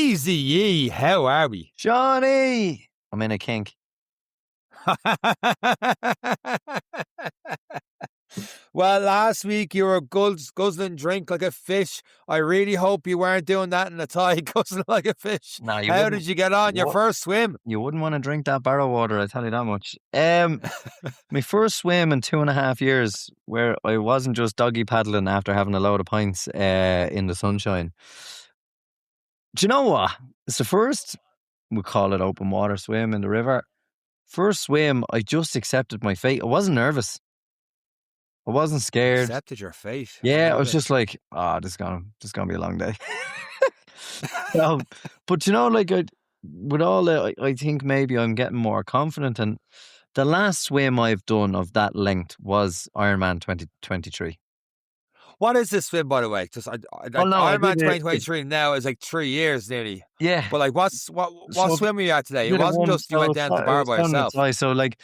Easy, how are we? Johnny! I'm in a kink. Well, last week you were guzzling drink like a fish. I really hope you weren't doing that in a tie, guzzling like a fish. No, you How wouldn't. did you get on your first swim? You wouldn't want to drink that barrow water, I tell you that much. My first swim in 2.5 years, where I wasn't just doggy paddling after having a load of pints in the sunshine. Do you know what? It's the first, we call it open water swim in the river. First swim, I just accepted my fate. I wasn't nervous. I wasn't scared. Accepted your fate. Yeah, I was just like, this is gonna be a long day. But you know, like I think maybe I'm getting more confident. And the last swim I've done of that length was Ironman 2023. What is this swim, by the way? Just Ironman 2023 now is like 3 years nearly. Yeah. But like, what swim were you at today? It wasn't just you went down to the bar by yourself. So like,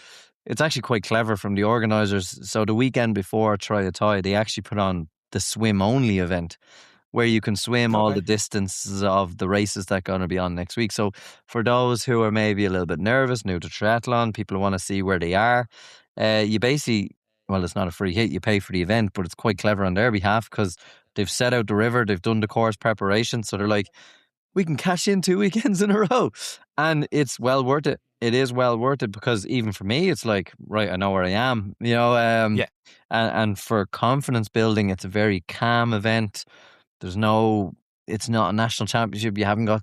it's actually quite clever from the organisers. So the weekend before Try a Tie, they actually put on the swim only event, where you can swim all the distances of the races that are going to be on next week. So for those who are maybe a little bit nervous, new to triathlon, people who want to see where they are, you basically, well, it's not a free hit, you pay for the event, but it's quite clever on their behalf because they've set out the river, they've done the course preparation, so they're like, we can cash in 2 weekends in a row. And it's well worth it. It is well worth it because even for me, it's like, right, I know where I am, you know. And for confidence building, it's a very calm event. It's not a national championship. You haven't got,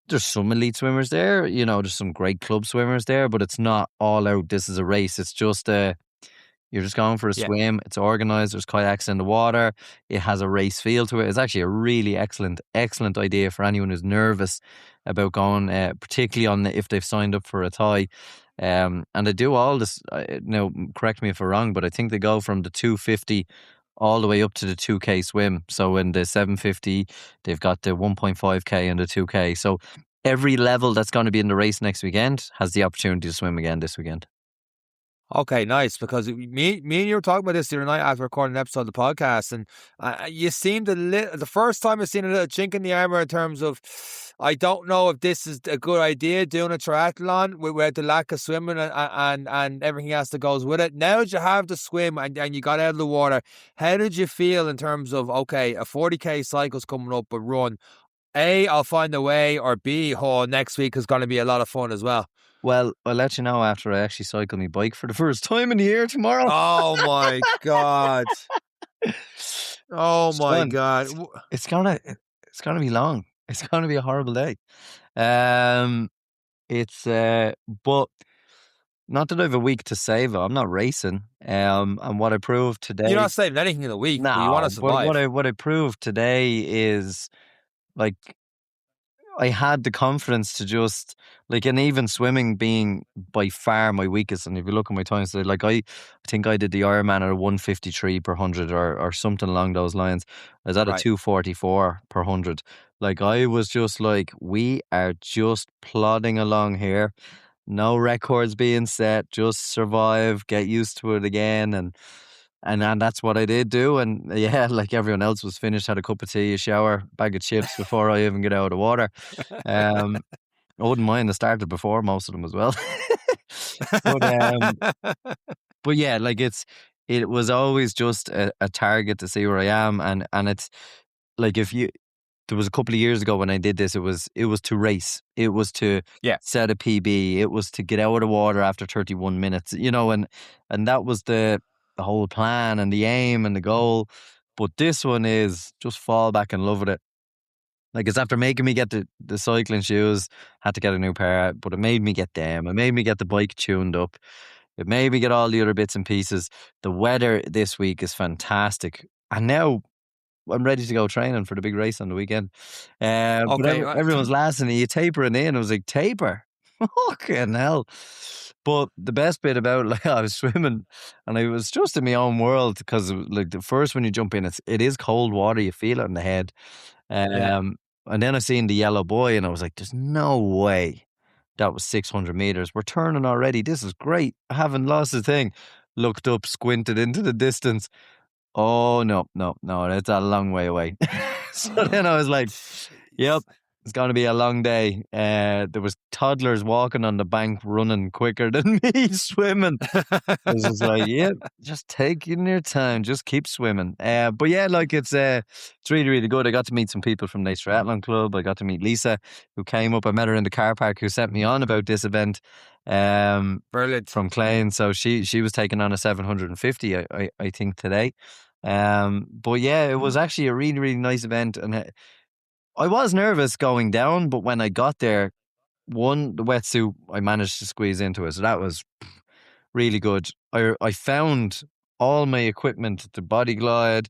there's some elite swimmers there, you know, there's some great club swimmers there, but it's not all out, this is a race. It's just you're just going for a swim. It's organised. There's kayaks in the water. It has a race feel to it. It's actually a really excellent idea for anyone who's nervous about going, particularly if they've signed up for a tie. And they do all this. Now, correct me if I'm wrong, but I think they go from the 250 all the way up to the 2K swim. So in the 750, they've got the 1.5K and the 2K. So every level that's going to be in the race next weekend has the opportunity to swim again this weekend. Okay, nice. Because me and you were talking about this the other night after recording an episode of the podcast, and you seemed the first time I seen a little chink in the armor in terms of, I don't know if this is a good idea doing a triathlon with the lack of swimming and everything else that goes with it. Now that you have the swim and you got out of the water, how did you feel in terms of, okay, a 40K cycle's coming up, but run, A, I'll find a way, or B, next week is going to be a lot of fun as well? Well, I'll let you know after I actually cycle my bike for the first time in the year tomorrow. Oh my God. Oh my God. It's gonna be long. It's gonna be a horrible day. It's but not that I have a week to save it. I'm not racing. And what I proved today, you're not saving anything in a week. No, but you want to survive. What I proved today is, like, I had the confidence to just, like, and even swimming being by far my weakest. And if you look at my times, like, I think I did the Ironman at a 153 per 100 or something along those lines. I was at a 244 per 100. Like, I was just like, we are just plodding along here. No records being set, just survive, get used to it again. And that's what I did do. And yeah, like everyone else was finished, had a cup of tea, a shower, bag of chips before I even get out of the water. I wouldn't mind. I started before most of them as well. But yeah, like it was always just a target to see where I am. And it's like, there was a couple of years ago when I did this, it was to race. It was to set a PB. It was to get out of the water after 31 minutes, you know, and that was the whole plan and the aim and the goal. But this one is just fall back in love with it. Like, it's after making me get the cycling shoes, had to get a new pair, but it made me get them. It made me get the bike tuned up. It made me get all the other bits and pieces. The weather this week is fantastic. And now I'm ready to go training for the big race on the weekend. But everyone's laughing at you tapering in. I was like, taper? Fucking hell. But the best bit about, like, I was swimming and I was just in my own world because, like, the first when you jump in, it is cold water. You feel it in the head. And then I seen the yellow buoy and I was like, there's no way that was 600 meters. We're turning already. This is great. I haven't lost a thing. Looked up, squinted into the distance. Oh, no, it's a long way away. So then I was like, yep, It's going to be a long day. There was toddlers walking on the bank running quicker than me swimming. I was just like, yeah, just taking your time, just keep swimming. But yeah, like it's really, really good. I got to meet some people from the Triathlon Club. I got to meet Lisa, who came up. I met her in the car park, who sent me on about this event Brilliant. from Clane. So she was taking on a 750, I think, today. But yeah, it was actually a really, really nice event. And I was nervous going down, but when I got there, the wetsuit, I managed to squeeze into it. So that was really good. I found all my equipment, the body glide,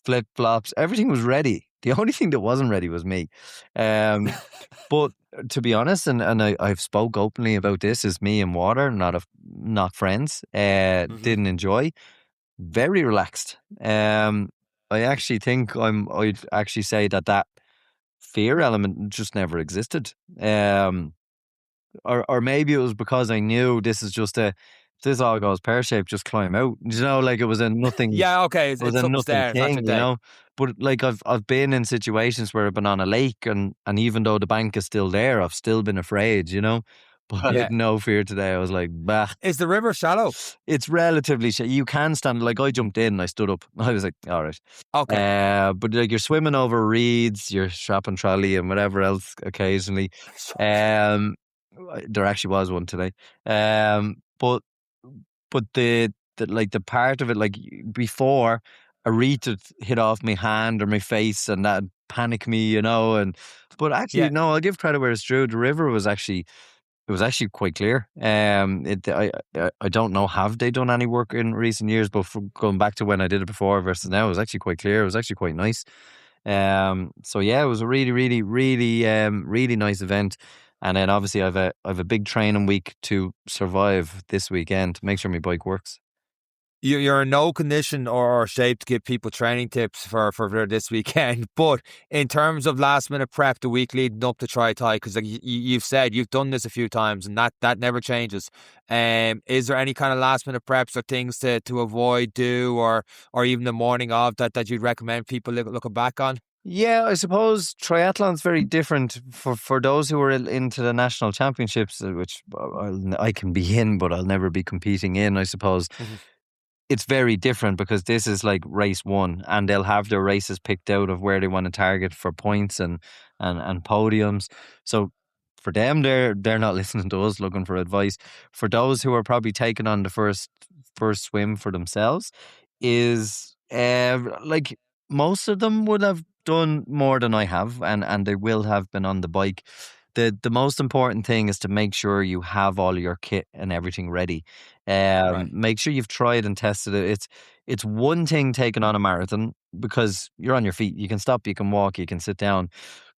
flip flops, everything was ready. The only thing that wasn't ready was me. But to be honest, and I've spoke openly about this, is me and water, not friends. Hmm. Didn't enjoy. Very relaxed. I actually think I'd actually say that fear element just never existed. Or maybe it was because I knew this is just if this all goes pear shaped, just climb out. You know, like Yeah, okay. it was a Something's nothing there. It's not your thing, you day. know. But like I've been in situations where I've been on a lake and even though the bank is still there, I've still been afraid, you know. But I Yeah. had no fear today. I was like, bah. Is the river shallow? It's relatively you can stand, like I jumped in and I stood up. I was like, all right. Okay. But like you're swimming over reeds, you're strapping trolley and whatever else occasionally. Um, there actually was one today. But the like the part of it, like before, a reed had hit off my hand or my face, and that panicked me, you know. But actually, Yeah. no, I'll give credit where it's due. The river was actually it was actually quite clear. I don't know, have they done any work in recent years, but going back to when I did it before versus now, it was actually quite clear. It was actually quite nice. So yeah, it was a really, really, really, really nice event. And then obviously I've a big training week to survive this weekend to make sure my bike works. You're in no condition or shape to give people training tips for this weekend. But in terms of last minute prep, the week leading up to try tie, because like you've said, you've done this a few times, and that never changes. Is there any kind of last minute preps or things to avoid, do, or even the morning of that you'd recommend people looking back on? Yeah, I suppose triathlon's very different for those who are into the national championships, which I can be in, but I'll never be competing in, I suppose. Mhm. It's very different because this is like race one, and they'll have their races picked out of where they want to target for points and podiums. So for them, they're not listening to us looking for advice. For those who are probably taking on the first swim for themselves, is like most of them would have done more than I have, and they will have been on the bike. The most important thing is to make sure you have all your kit and everything ready. Right. Make sure you've tried and tested it. It's one thing taking on a marathon because you're on your feet. You can stop, you can walk, you can sit down.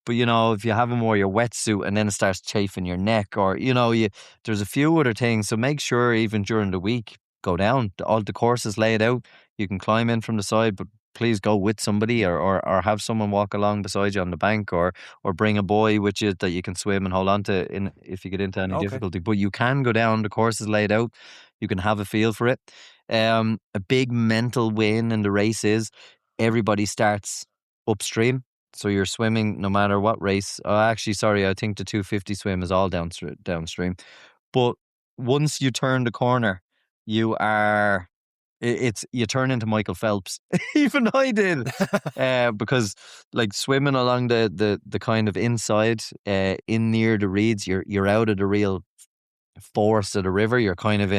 But you know, if you haven't wore your wetsuit and then it starts chafing your neck, or you know, there's a few other things. So make sure even during the week, go down. All the courses laid out. You can climb in from the side, but please go with somebody or have someone walk along beside you on the bank or bring a boy with you that you can swim and hold on to in if you get into any Okay. difficulty. But you can go down. The course is laid out. You can have a feel for it. A big mental win in the race is everybody starts upstream. So you're swimming no matter what race. Actually, sorry, I think the 250 swim is all downstream. But once you turn the corner, you are it's you turn into Michael Phelps. Even I did, because like swimming along the kind of inside, in near the reeds, you're out of the real force of the river. You're kind of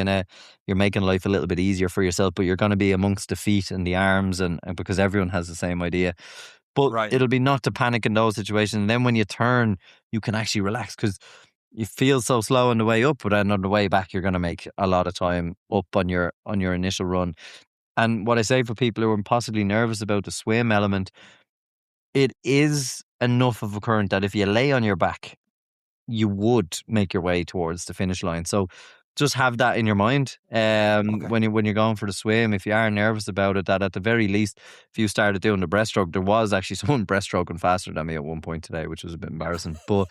you're making life a little bit easier for yourself, but you're going to be amongst the feet and the arms, and because everyone has the same idea. But Right. it'll be not to panic in those situations. And then when you turn, you can actually relax because you feel so slow on the way up, but then on the way back, you're going to make a lot of time up on your initial run. And what I say for people who are possibly nervous about the swim element, it is enough of a current that if you lay on your back, you would make your way towards the finish line. So just have that in your mind. Okay. When you're going for the swim, if you are nervous about it, that at the very least, if you started doing the breaststroke, there was actually someone breaststroking faster than me at one point today, which was a bit embarrassing. But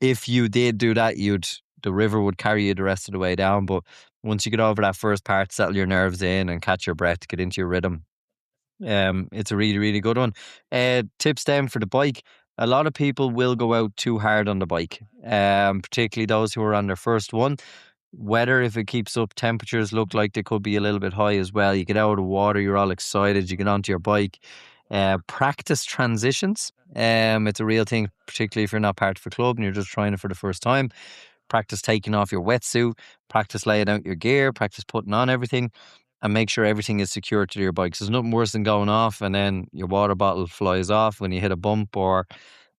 if you did do that, the river would carry you the rest of the way down. But once you get over that first part, settle your nerves in and catch your breath, get into your rhythm. It's a really, really good one. Tips then for the bike. a lot of people will go out too hard on the bike, particularly those who are on their first one. Weather, if it keeps up, temperatures look like they could be a little bit high as well. You get out of the water, you're all excited, you get onto your bike. Practice transitions. It's a real thing, particularly if you're not part of a club and you're just trying it for the first time. Practice taking off your wetsuit, practice laying out your gear, practice putting on everything, and make sure everything is secured to your bike. So there's nothing worse than going off and then your water bottle flies off when you hit a bump or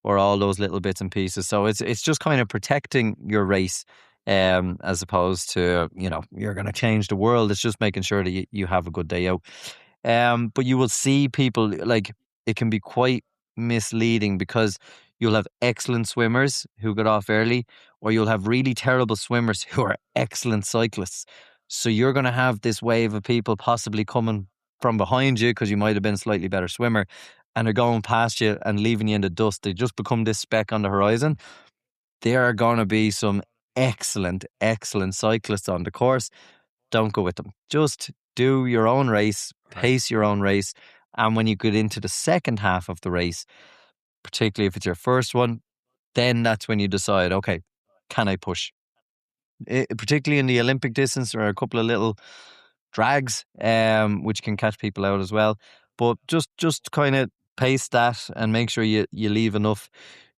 all those little bits and pieces. So it's just kind of protecting your race, as opposed to, you're going to change the world. It's just making sure that you have a good day out. But you will see people, like, it can be quite misleading because you'll have excellent swimmers who got off early, or you'll have really terrible swimmers who are excellent cyclists. So you're going to have this wave of people possibly coming from behind you because you might have been a slightly better swimmer, and they're going past you and leaving you in the dust. They just become this speck on the horizon. There are going to be some excellent, excellent cyclists on the course. Don't go with them. Just do your own race, pace your own race. And when you get into the second half of the race, particularly if it's your first one, then that's when you decide, okay, can I push? Particularly in the Olympic distance, there are a couple of little drags, which can catch people out as well. But just kind of pace that and make sure you leave enough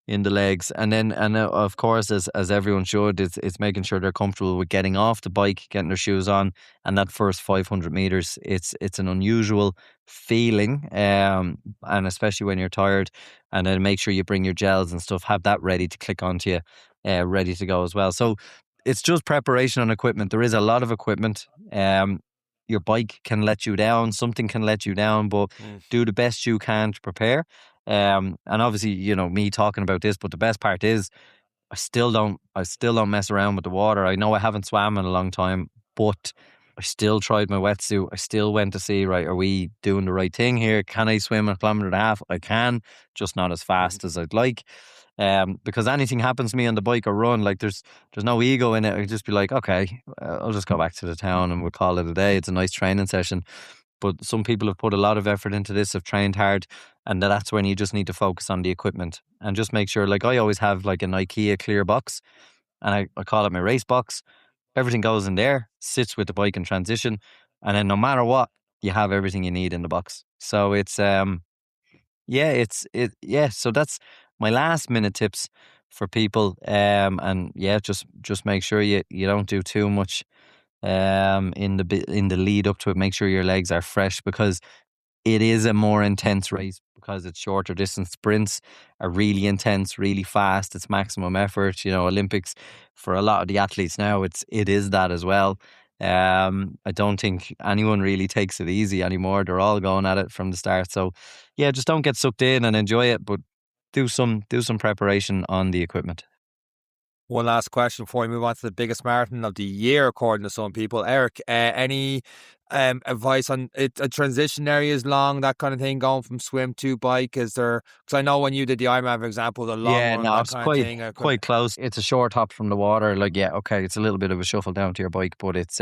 in the legs. And then, of course, as everyone should, it's making sure they're comfortable with getting off the bike, getting their shoes on, and that first 500 meters, it's an unusual feeling, and especially when you're tired. And then make sure you bring your gels and stuff, have that ready to click onto you, ready to go as well. So it's just preparation on equipment. There is a lot of equipment. Your bike can let you down, something can let you down, but do the best you can to prepare. And obviously, me talking about this, but the best part is I still don't mess around with the water. I know I haven't swam in a long time, but I still tried my wetsuit. I still went to see, right, are we doing the right thing here? Can I swim a kilometre and a half? I can, just not as fast as I'd like. Because anything happens to me on the bike or run, like there's no ego in it. I'd just be like, okay, I'll just go back to the town and we'll call it a day. It's a nice training session. But some people have put a lot of effort into this, have trained hard, and that's when you just need to focus on the equipment and just make sure, like I always have like an IKEA clear box, and I call it my race box. Everything goes in there, sits with the bike in transition, and then no matter what, you have everything you need in the box. So it's so that's my last minute tips for people. And yeah, just make sure you don't do too much in the lead up to it. Make sure your legs are fresh, because it is a more intense race, because it's shorter distance. Sprints are really intense, really fast. It's maximum effort. Olympics, for a lot of the athletes now, it is that as well. I don't think anyone really takes it easy anymore. They're all going at it from the start. So yeah, just don't get sucked in and enjoy it, but do some preparation on the equipment. One last question before we move on to the biggest marathon of the year, according to some people. Eric, any advice on it? A transition area is long, that kind of thing, going from swim to bike? Is there? Because I know when you did the Ironman, for example, the long run, that it's kind of thing. Quite close. It's a short hop from the water. Like, yeah, okay, it's a little bit of a shuffle down to your bike, but it's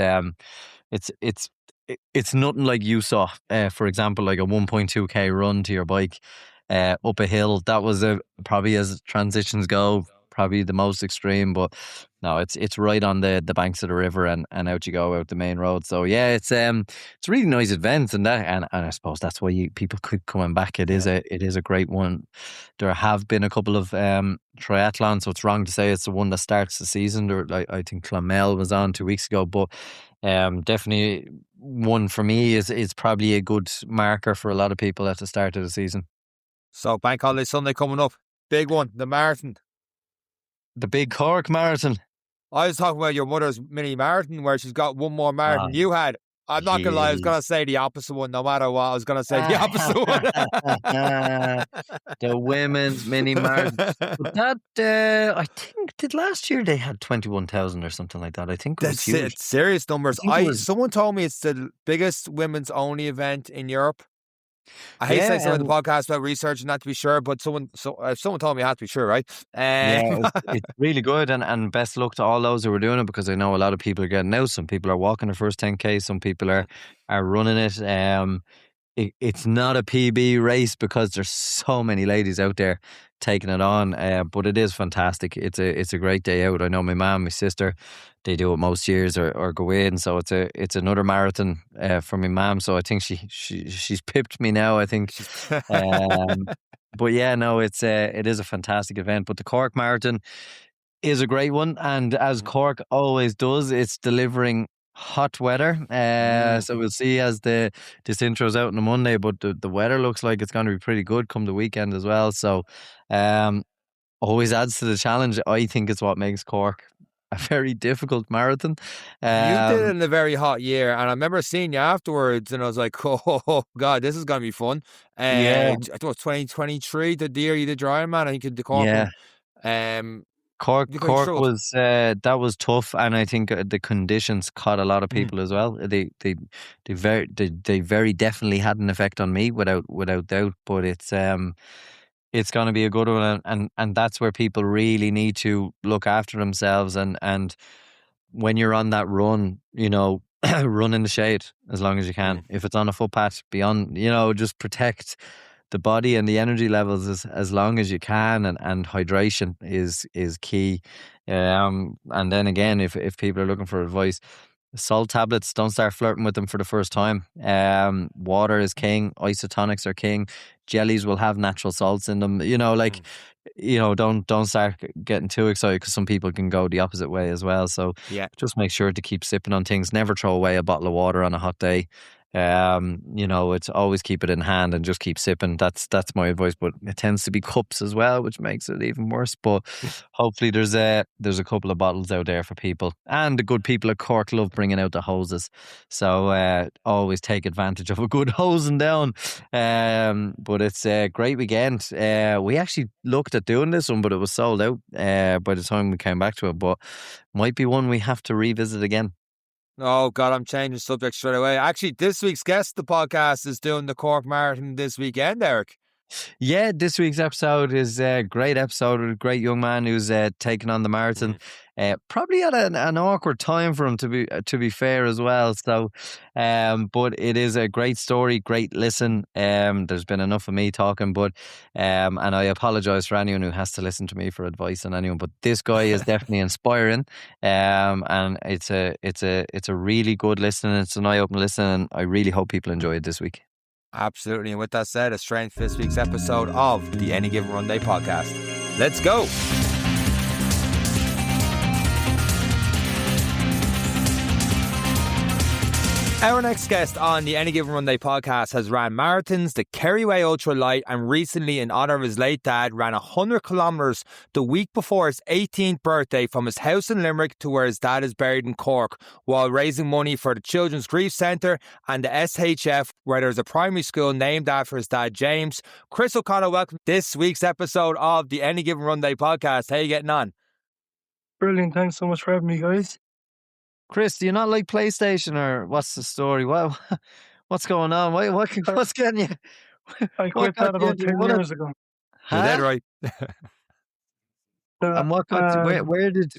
nothing like you saw. For example, like a 1.2k run to your bike up a hill. That was probably, as transitions go, probably the most extreme. But no, it's right on the banks of the river, and out you go, out the main road. So yeah, it's a really nice event, and I suppose that's why people keep coming back. It is a great one. There have been a couple of triathlons, so it's wrong to say it's the one that starts the season. I think Clonmel was on 2 weeks ago, but definitely one for me is probably a good marker for a lot of people at the start of the season. So Bank Holiday Sunday coming up, big one, the marathon. The big Cork Marathon. I was talking about your mother's mini marathon, where she's got one more marathon you had. I'm not going to lie, I was going to say the opposite one. No matter what, I was going to say the opposite one. The women's mini marathon. But that, I think, did last year they had 21,000 or something like that. I think it was huge. It's serious numbers. Someone told me it's the biggest women's only event in Europe. I hate saying something in the podcast about researching that to be sure, but someone told me I have to be sure, right? It's really good, and best luck to all those who are doing it, because I know a lot of people are getting out. Some people are walking their first 10k, some people are running it. it's not a PB race because there's so many ladies out there taking it on. But it is fantastic. It's a great day out. I know my mum, my sister, they do it most years or go in. So it's another marathon for my mum. So I think she's pipped me now, I think. She's Um, but yeah, no, it is a fantastic event. But the Cork Marathon is a great one, and as Cork always does, it's delivering hot weather. Mm. So we'll see as this intro's out on a Monday, but the weather looks like it's going to be pretty good come the weekend as well. So, um, always adds to the challenge. I think it's what makes Cork a very difficult marathon. You did it Um, in a very hot year, and I remember seeing you afterwards, and I was like, "Oh God, this is gonna be fun." yeah, I think it was 2023, the year you did your Ironman. I think you did the Cork yeah. one. Um, Cork, you Cork struggled. was that was tough, and I think the conditions caught a lot of Mm, people as well. They very definitely had an effect on me without doubt. But it's going to be a good one, and that's where people really need to look after themselves. And when you're on that run, run in the shade as long as you can. mm, If it's on a footpath, beyond, just protect the body and the energy levels as long as you can, and hydration is key. And then again, if people are looking for advice, salt tablets, don't start flirting with them for the first time. Water is king, isotonics are king, jellies will have natural salts in them. mm. Don't start getting too excited, because some people can go the opposite way as well. So Yeah, just make sure to keep sipping on things. Never throw away a bottle of water on a hot day. It's always keep it in hand and just keep sipping. That's my advice. But it tends to be cups as well, which makes it even worse. But hopefully there's a couple of bottles out there for people. And the good people at Cork love bringing out the hoses. So always take advantage of a good hosing down. But it's a great weekend. We actually looked at doing this one, but it was sold out by the time we came back to it. But might be one we have to revisit again. Oh God, I'm changing subject straight away. Actually, this week's guest, of the podcast, is doing the Cork Marathon this weekend, Eric. Yeah, this week's episode is a great episode with a great young man who's taking on the marathon. Mm. Probably at an awkward time for him, to be fair as well. So, but it is a great story, great listen. There's been enough of me talking, but and I apologise for anyone who has to listen to me for advice and anyone. But this guy is definitely inspiring. And it's a really good listen. It's an eye opening listen, and I really hope people enjoy it this week. Absolutely. And with that said, a strength for this week's episode of the Any Given Run Day podcast. Let's go. Our next guest on the Any Given Run Day podcast has ran marathons, the Kerryway Ultra Light, and recently, in honour of his late dad, ran 100 kilometres the week before his 18th birthday from his house in Limerick to where his dad is buried in Cork, while raising money for the Children's Grief Centre and the SHF, where there's a primary school named after his dad, James. Chris O'Connell, welcome to this week's episode of the Any Given Run Day podcast. How are you getting on? Brilliant. Thanks so much for having me, guys. Chris, do you not like PlayStation, or what's the story? What's going on? What's getting you? I What quit got that you about into 10 running? years ago. You're dead Huh? right. Uh, And what got um,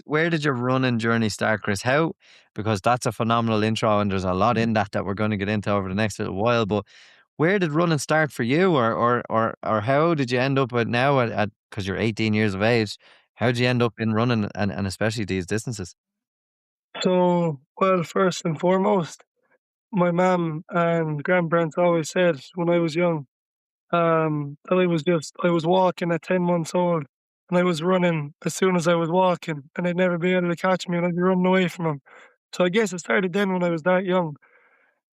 where did your running journey start, Chris? How? Because that's a phenomenal intro, and there's a lot in that we're going to get into over the next little while. But where did running start for you, or how did you end up at now at because you're 18 years of age? How did you end up in running, and especially these distances? well, first and foremost, my mum and grandparents always said when I was young that I was walking at 10 months old and I was running as soon as I was walking and they'd never be able to catch me and I'd be running away from them. So I guess it started then when I was that young.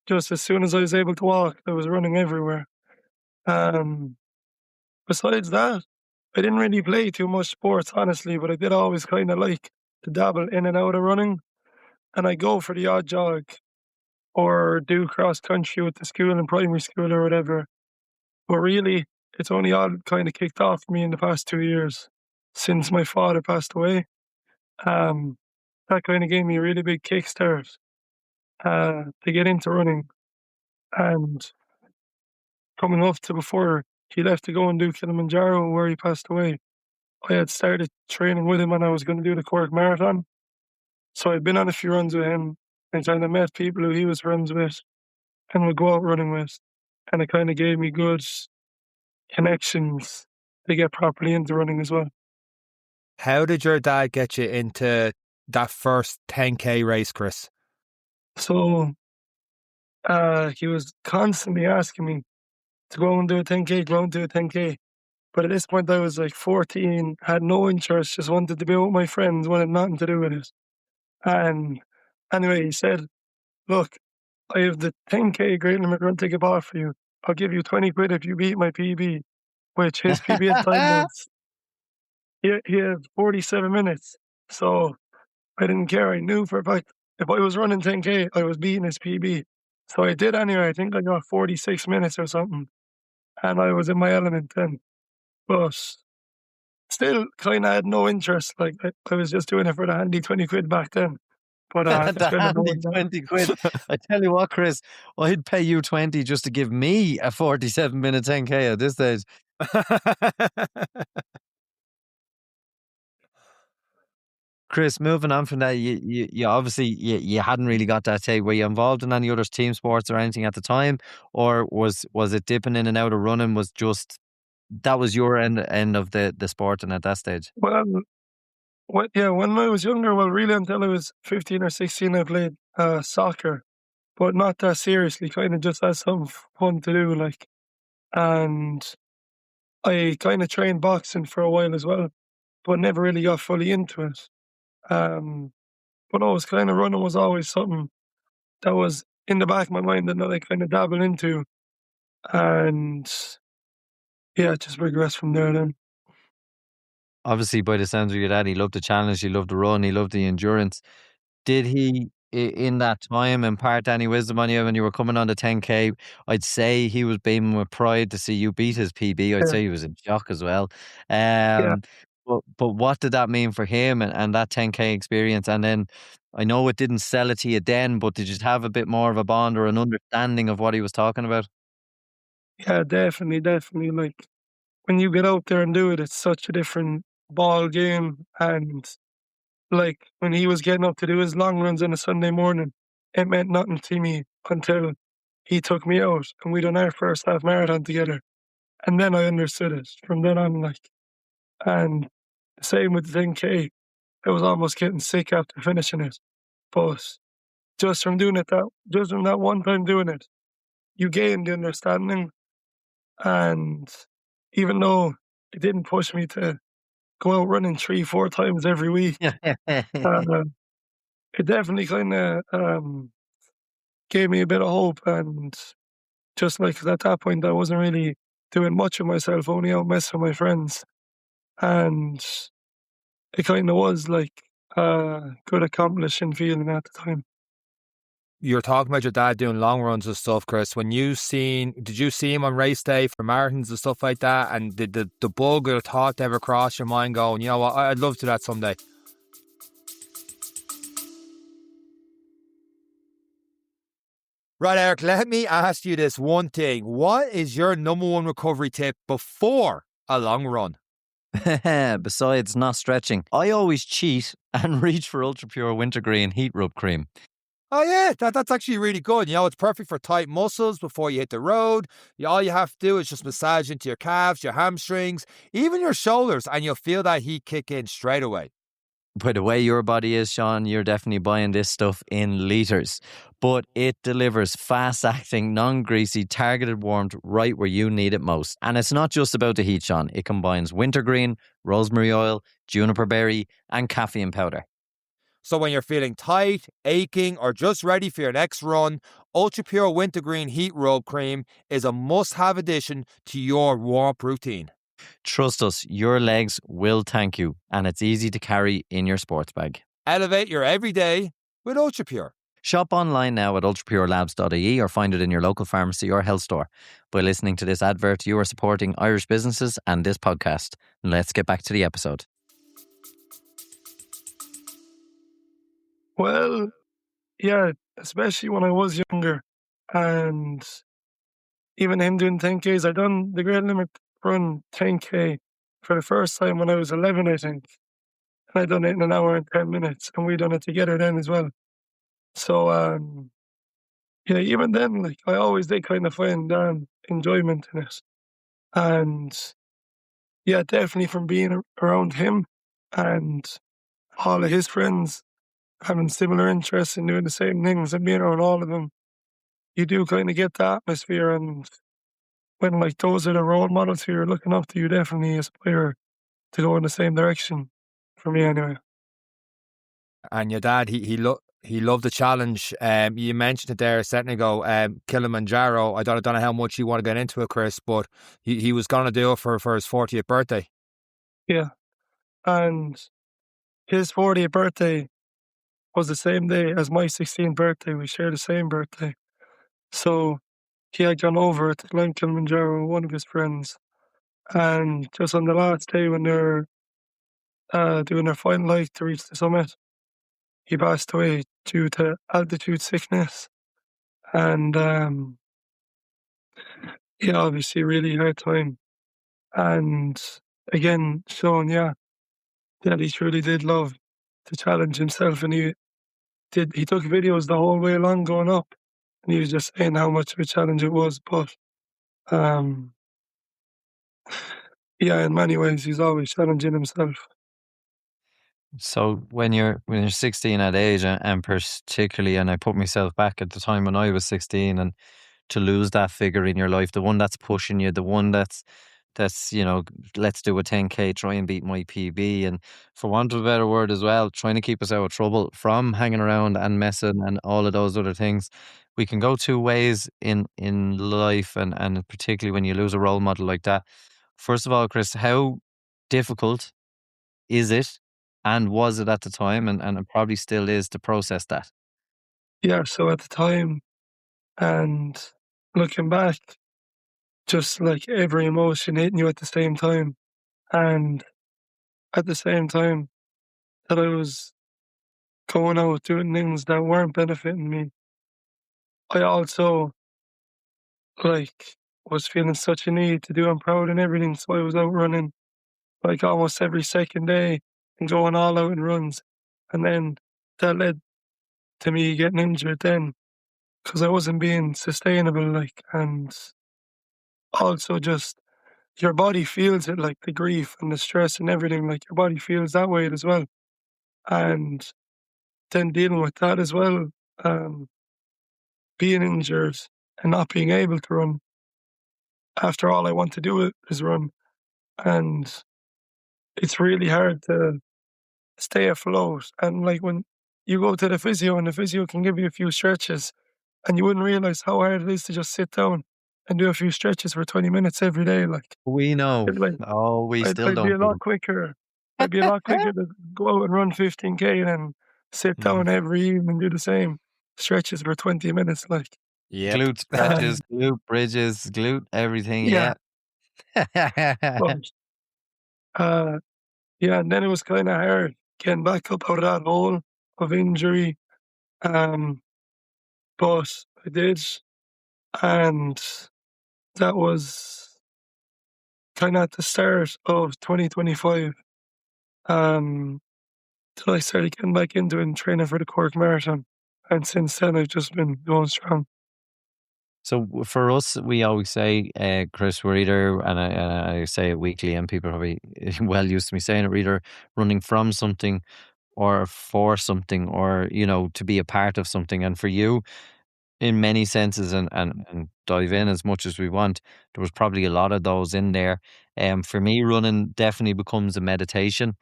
Just as soon as I was able to walk, I was running everywhere. Um, Besides that, I didn't really play too much sports, honestly, but I did always kind of like to dabble in and out of running. And I go for the odd jog or do cross country with the school in primary school or whatever. But really, it's only all kind of kicked off for me in the past 2 years since my father passed away. Um, that kind of gave me a really big kickstart to get into running. And coming up to before he left to go and do Kilimanjaro, where he passed away, I had started training with him and I was going to do the Cork Marathon. So I'd been on a few runs with him and kind of met people who he was friends with and would go out running with. and it kind of gave me good connections to get properly into running as well. How did your dad get you into that first 10K race, Chris? So he was constantly asking me to go and do a 10K, go and do a 10K. But at this point, I was like 14, had no interest, just wanted to be with my friends, wanted nothing to do with it. And anyway, he said, look, I have the 10K Great Limit Run ticket bought for you. I'll give you 20 quid if you beat my PB, which his PB at the time was, he had 47 minutes. So I didn't care. I knew for a fact if I was running 10K, I was beating his PB. So I did anyway. I think I got 46 minutes or something. And I was in my element then. But still kind of had no interest. Like I was just doing it for the handy 20 quid back then. But The kind of handy 20 quid. I tell you what, Chris, I'd pay you 20 just to give me a 47-minute 10K at this stage. Chris, moving on from that, you obviously you hadn't really got that take. Were you involved in any other team sports or anything at the time, or was it dipping in and out of running? Was just that was your end of the sport, and at that stage? Well, when I was younger, well, really until I was 15 or 16, I played soccer, but not that seriously, kind of just as some fun to do, like. And I kind of trained boxing for a while as well, but never really got fully into it. But always kind of running was always something that was in the back of my mind and that I kind of dabbled into. And yeah, just progressed from there then. Obviously, by the sounds of your dad, he loved the challenge, he loved the run, he loved the endurance. Did he, in that time, impart any wisdom on you when you were coming on the 10K? I'd say he was beaming with pride to see you beat his PB. I'd Yeah, say he was in shock as well. yeah, But what did that mean for him and that 10K experience? And then I know it didn't sell it to you then, but did you have a bit more of a bond or an understanding of what he was talking about? yeah, definitely, definitely. Like when you get out there and do it, it's such a different ball game. And like when he was getting up to do his long runs on a Sunday morning, it meant nothing to me until he took me out and we done our first half marathon together. And then I understood it. From then on, like, and the same with the 10K. I was almost getting sick after finishing it. But just from that one time doing it, you gain the understanding. And even though it didn't push me to go out running 3, 4 times every week, uh, it definitely kind of gave me a bit of hope. And just like 'cause at that point, I wasn't really doing much of myself, only out messing with my friends. And it kind of was like a good accomplishing feeling at the time. You're talking about your dad doing long runs and stuff, Chris. Did you see him on race day for marathons and stuff like that? And did the bug or thought ever cross your mind going, you know what, I'd love to do that someday? Right, Eric, let me ask you this one thing. What is your number one recovery tip before a long run? Besides not stretching, I always cheat and reach for Ultra Pure Wintergreen Heat Rub Cream. Oh yeah, that's actually really good. You know, it's perfect for tight muscles before you hit the road. All you have to do is just massage into your calves, your hamstrings, even your shoulders, and you'll feel that heat kick in straight away. By the way your body is, Sean, you're definitely buying this stuff in litres. But it delivers fast-acting, non-greasy, targeted warmth right where you need it most. And it's not just about the heat, Sean. It combines wintergreen, rosemary oil, juniper berry, and caffeine powder. So when you're feeling tight, aching, or just ready for your next run, Ultra Pure Wintergreen Heat Rub Cream is a must-have addition to your warm-up routine. Trust us, your legs will thank you, and it's easy to carry in your sports bag. Elevate your everyday with Ultra Pure. Shop online now at ultrapurelabs.ie or find it in your local pharmacy or health store. By listening to this advert, you are supporting Irish businesses and this podcast. Let's get back to the episode. Well, yeah, especially when I was younger, and even him doing 10Ks. I done the Great Limit Run 10K for the first time when I was 11, I think. And I done it in an hour and 10 minutes, and we done it together then as well. So, yeah, even then, like, I always did kind of find enjoyment in it. And yeah, definitely from being around him and all of his friends having similar interests in doing the same things and being around all of them, you do kind of get the atmosphere. And when like those are the role models who you're looking up to, you definitely aspire to go in the same direction. For me, anyway. And your dad, he loved the challenge. You mentioned it there a second ago. Kilimanjaro. I don't know how much you want to get into it, Chris, but he was going to do it for his 40th birthday. Yeah, and his 40th birthday was the same day as my 16th birthday. We share the same birthday, so he had gone over to climb Kilimanjaro with one of his friends, and just on the last day when they're doing their final hike to reach the summit, he passed away due to altitude sickness. And yeah, obviously, a really hard time. And again, showing, yeah, that he truly did love to challenge himself. And he took videos the whole way along going up. And he was just saying how much of a challenge it was. But um, yeah, in many ways, he's always challenging himself. So when you're 16 at age, and particularly, and I put myself back at the time when I was 16, and to lose that figure in your life, the one that's pushing you, the one that's let's do a 10K, try and beat my PB, and for want of a better word as well, trying to keep us out of trouble from hanging around and messing and all of those other things. We can go two ways in life, and particularly when you lose a role model like that. First of all, Chris, how difficult is it, and was it at the time, and it probably still is, to process that? Yeah, so at the time, and looking back, just like every emotion hitting you at the same time. And at the same time that I was going out doing things that weren't benefiting me, I also like was feeling such a need to do I'm proud and everything. So I was out running like almost every second day and going all out in runs. And then that led to me getting injured then because I wasn't being sustainable, like, and also just your body feels it, like the grief and the stress and everything, like your body feels that way as well. And then dealing with that as well, um, being injured and not being able to run after all I want to do is run. And it's really hard to stay afloat. And like when you go to the physio and the physio can give you a few stretches and you wouldn't realize how hard it is to just sit down and do a few stretches for 20 minutes every day. Like, We know. it'd like Oh, we still I'd be don't a lot know. quicker. I'd be a lot quicker to go out and run 15K than sit Mhm. down every evening and do the same stretches for 20 minutes. Like, Yep. Glute stretches, glute bridges, glute everything, yeah, yeah. but uh, yeah, and then it was kind of hard getting back up out of that hole of injury. Um, but I did, and that was kind of at the start of 2025. Um, till I started getting back into it and training for the Cork Marathon, and since then I've just been going strong. So for us, we always say, Chris, we're either, and I say it weekly, and people are probably well used to me saying it, we're either running from something or for something, or to be a part of something. And for you, in many senses, and dive in as much as we want, there was probably a lot of those in there. For me, running definitely becomes a meditation.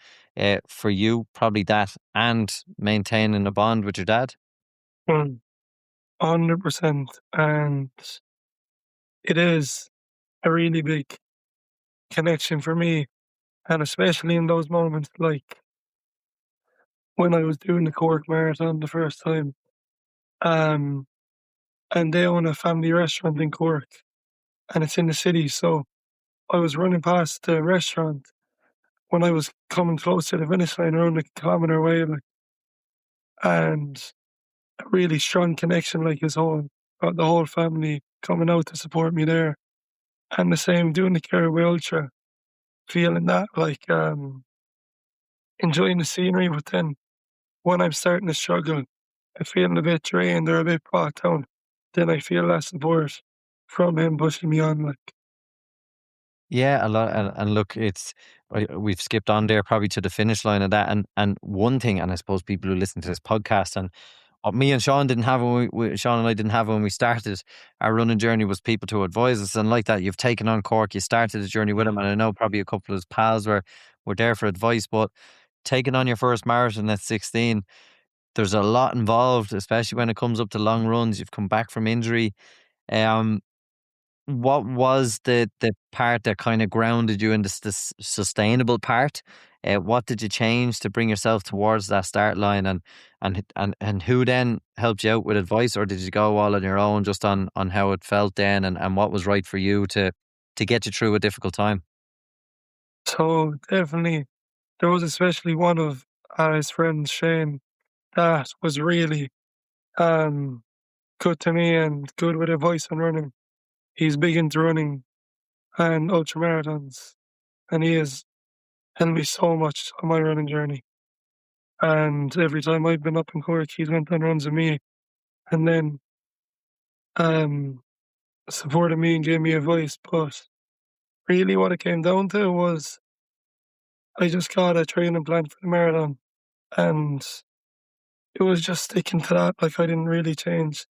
For you, probably that, and maintaining a bond with your dad. 100%. And it is a really big connection for me. And especially in those moments, like when I was doing the Cork Marathon the first time, um, and they own a family restaurant in Cork, and it's in the city. So I was running past the restaurant when I was coming close to the finish line, around a kilometre away, like, and a really strong connection, like the whole family coming out to support me there. And the same doing the Caribou Ultra, feeling that, like, enjoying the scenery. But then when I'm starting to struggle, I'm feeling a bit drained or a bit brought down, then I feel that support from him pushing me on. Like, Yeah, a lot. And look, we've skipped on there probably to the finish line of that. And one thing, and I suppose people who listen to this podcast, and what me and Sean didn't have Sean and I didn't have when we started our running journey, was people to advise us. And like that, you've taken on Cork, you started the journey with him, and I know probably a couple of his pals were there for advice. But taking on your first marathon at 16, there's a lot involved, especially when it comes up to long runs. You've come back from injury. Um, what was the part that kind of grounded you in this sustainable part? What did you change to bring yourself towards that start line, and who then helped you out with advice, or did you go all on your own, just on how it felt then, and what was right for you to get you through a difficult time? so definitely, there was especially one of his friends, Shane, that was really um good to me and good with advice on running. He's big into running and ultramarathons, and he has helped me so much on my running journey. And every time I've been up in Cork, he's went on runs with me, and then um supported me and gave me advice. But really, what it came down to was I just got a training plan for the marathon, and it was just sticking to that. Like, I didn't really change.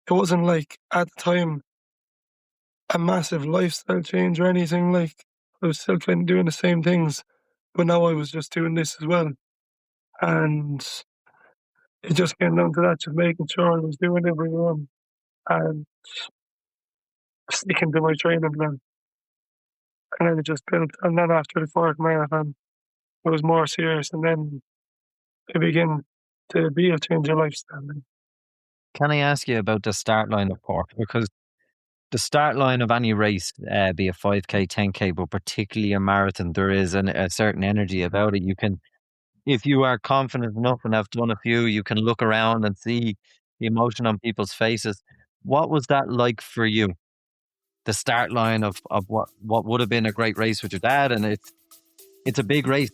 It wasn't like at the time a massive lifestyle change or anything. Like, I was still kind of doing the same things, but now I was just doing this as well. And it just came down to that, just making sure I was doing every run and sticking to my training plan. And then it just built. And then after the Cork Marathon, it was more serious. And then it began to be a change of lifestyle. Can I ask you about the start line of Cork? Because the start line of any race, be a 5K, 10K, but particularly a marathon, there is a certain energy about it. You can, if you are confident enough and have done a few, you can look around and see the emotion on people's faces. What was that like for you? The start line of what would have been a great race with your dad, and it's a big race.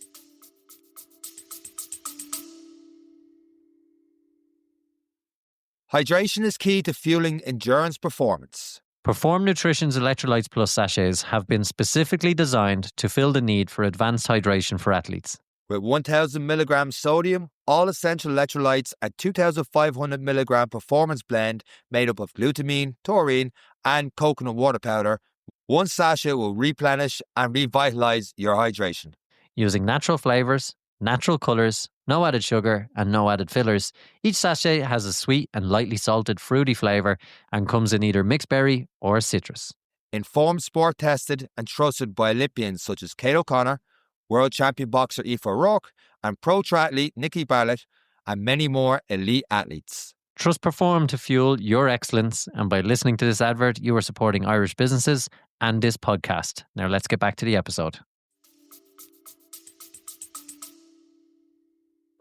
Hydration is key to fueling endurance performance. Perform Nutrition's Electrolytes Plus sachets have been specifically designed to fill the need for advanced hydration for athletes. With 1,000 milligrams sodium, all essential electrolytes, and 2,500 milligram performance blend made up of glutamine, taurine, and coconut water powder, one sachet will replenish and revitalize your hydration. Using natural flavors, natural colors, no added sugar, and no added fillers, each sachet has a sweet and lightly salted fruity flavor and comes in either mixed berry or citrus. Informed, sport tested, and trusted by Olympians such as Kate O'Connor, world champion boxer Aoife O'Rourke, and pro triathlete Nikki Bartlett, and many more elite athletes. Trust Perform to fuel your excellence, and by listening to this advert, you are supporting Irish businesses and this podcast. Now let's get back to the episode.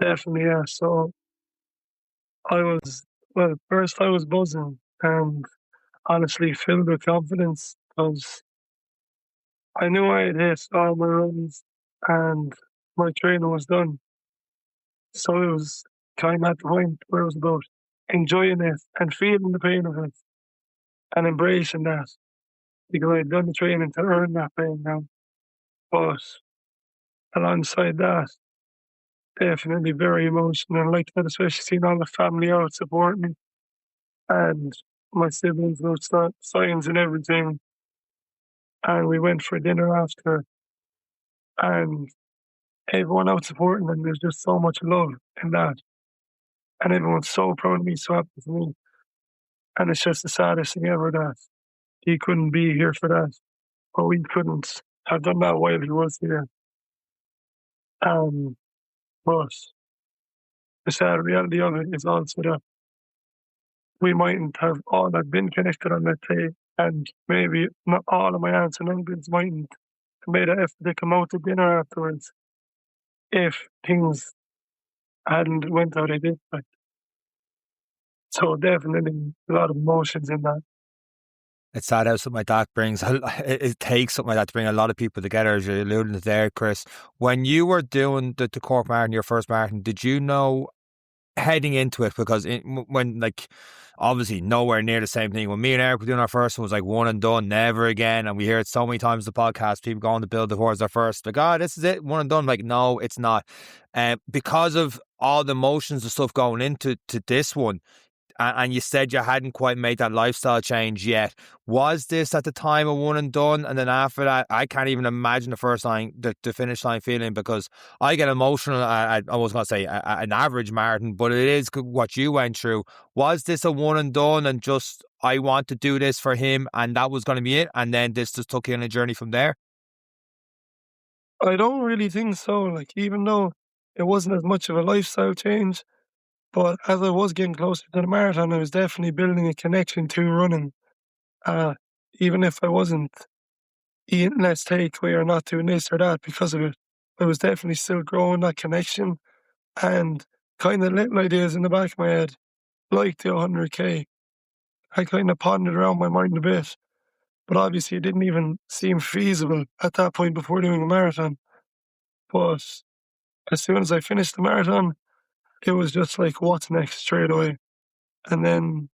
Definitely, yeah. So first I was buzzing and honestly filled with confidence because I knew I had hit all my runs and my training was done. So it was kind of at the point where it was about enjoying it and feeling the pain of it and embracing that, because I had done the training to earn that pain now. But alongside that, definitely very emotional. Like that, especially seeing all the family out supporting me and my siblings wrote signs and everything. And we went for dinner after, and everyone out supporting them. There's just so much love in that, and everyone's so proud of me, so happy for me. And it's just the saddest thing ever that he couldn't be here for that, or we couldn't have done that while he was here. But the sad reality of it is also that we mightn't have all have been connected on that day, and maybe not all of my aunts and uncles mightn't have made an effort to come out to dinner afterwards if things hadn't went how they did. Like, so definitely a lot of emotions in that. It's sad how something like that brings, it takes something like that to bring a lot of people together, as you're alluding to there, Chris. When you were doing the Cork Marathon, your first marathon, did you know heading into it? Because when, like, obviously nowhere near the same thing. When me and Eric were doing our first one, it was like one and done, never again. And we hear it so many times in the podcast, people going to build towards their first, like, this is it, one and done. Like, no, it's not. Because of all the emotions and stuff going into this one, and you said you hadn't quite made that lifestyle change yet. Was this at the time a one and done? And then after that, I can't even imagine the first line, the finish line feeling, because I get emotional. I was going to say an average marathon, but it is what you went through. Was this a one and done and just, I want to do this for him and that was going to be it? And then this just took you on a journey from there? I don't really think so. Like, even though it wasn't as much of a lifestyle change, but as I was getting closer to the marathon, I was definitely building a connection to running. Even if I wasn't eating less takeaway or not doing this or that because of it, I was definitely still growing that connection and kind of little ideas in the back of my head, like the 100K. I kind of pondered around my mind a bit, but obviously it didn't even seem feasible at that point before doing a marathon. But as soon as I finished the marathon, it was just like, what's next straight away? And then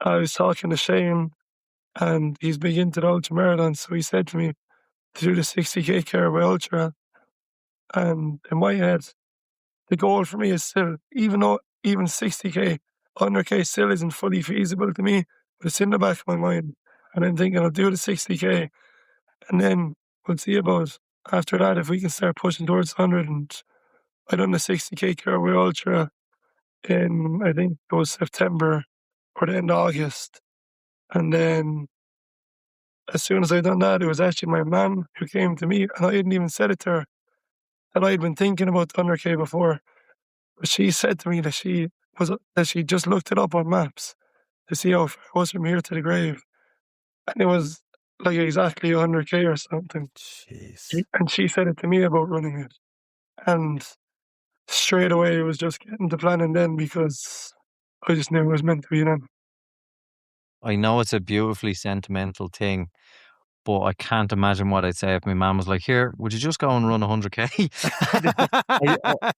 I was talking to Shane, and he's big into the ultra marathon, so he said to me to do the 60K Caribou Ultra. And in my head, the goal for me is still, even though even 60K, 100K still isn't fully feasible to me, but it's in the back of my mind. And I'm thinking I'll do the 60K, and then we'll see about after that if we can start pushing towards 100. And I done the 60K Caribou Ultra in, I think it was September or the end of August. And then as soon as I done that, it was actually my mum who came to me, and I hadn't even said it to her that I'd been thinking about the 100K before. But she said to me that she just looked it up on maps to see how far it was from here to the grave, and it was like exactly 100K or something. Jeez. And she said it to me about running it, and straight away it was just getting to planning then because I just knew it was meant to be then. I know it's a beautifully sentimental thing, but I can't imagine what I'd say if my mum was like, "Here, would you just go and run 100K?"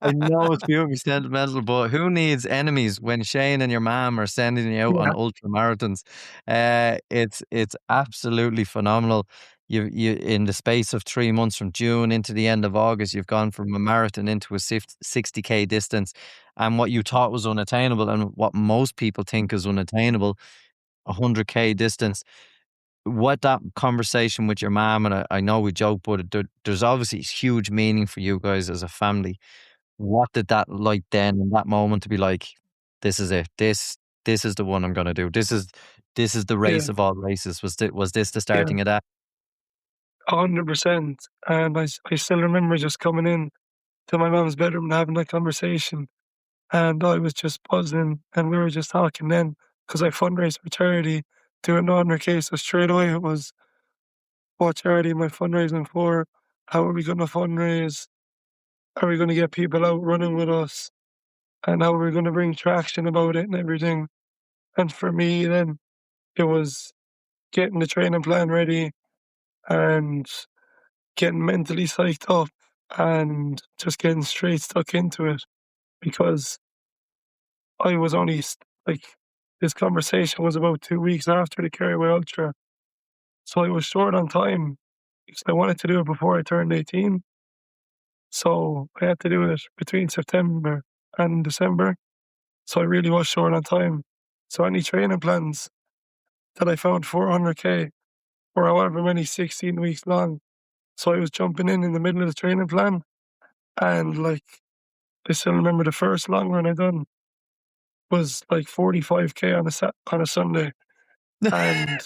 I know it's beautifully sentimental, but who needs enemies when Shane and your mum are sending you out on Yeah, ultra marathons? It's absolutely phenomenal. You in the space of 3 months from June into the end of August, you've gone from a marathon into a 60K distance, and what you thought was unattainable and what most people think is unattainable, 100K distance. What that conversation with your mom, and I know we joke, but there's obviously huge meaning for you guys as a family. What did that like then in that moment to be like, this is it. This is the one I'm gonna do. This is the yeah, race of all races. Was this the yeah, starting of that? 100%. And I still remember just coming in to my mum's bedroom and having that conversation. And I was just buzzing, and we were just talking then because I fundraised for charity, doing the 100K. So straight away it was, what charity am I fundraising for? How are we going to fundraise? Are we going to get people out running with us? And how are we going to bring traction about it and everything? And for me, then it was getting the training plan ready and getting mentally psyched up and just getting straight stuck into it because I was only like, this conversation was about 2 weeks after the Caribou Ultra. So I was short on time because I wanted to do it before I turned 18. So I had to do it between September and December. So I really was short on time. So any training plans that I found for 100K or however many 16 weeks long. So I was jumping in the middle of the training plan. And like, I still remember the first long run I done was like 45K on a Sunday. And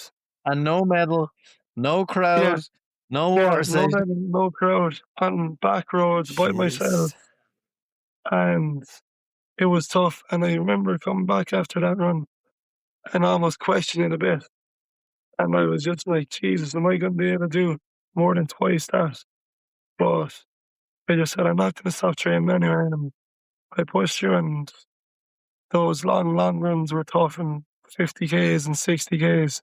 And no medal, no yeah, crowd, no yeah, water no station. men, no crowd, on back roads by myself. Jeez. And it was tough. And I remember coming back after that run and almost questioning a bit. And I was just like, Jesus, am I going to be able to do more than twice that? But I just said, I'm not going to stop training anyway. And I pushed through, and those long, long runs were tough, and 50Ks and 60Ks.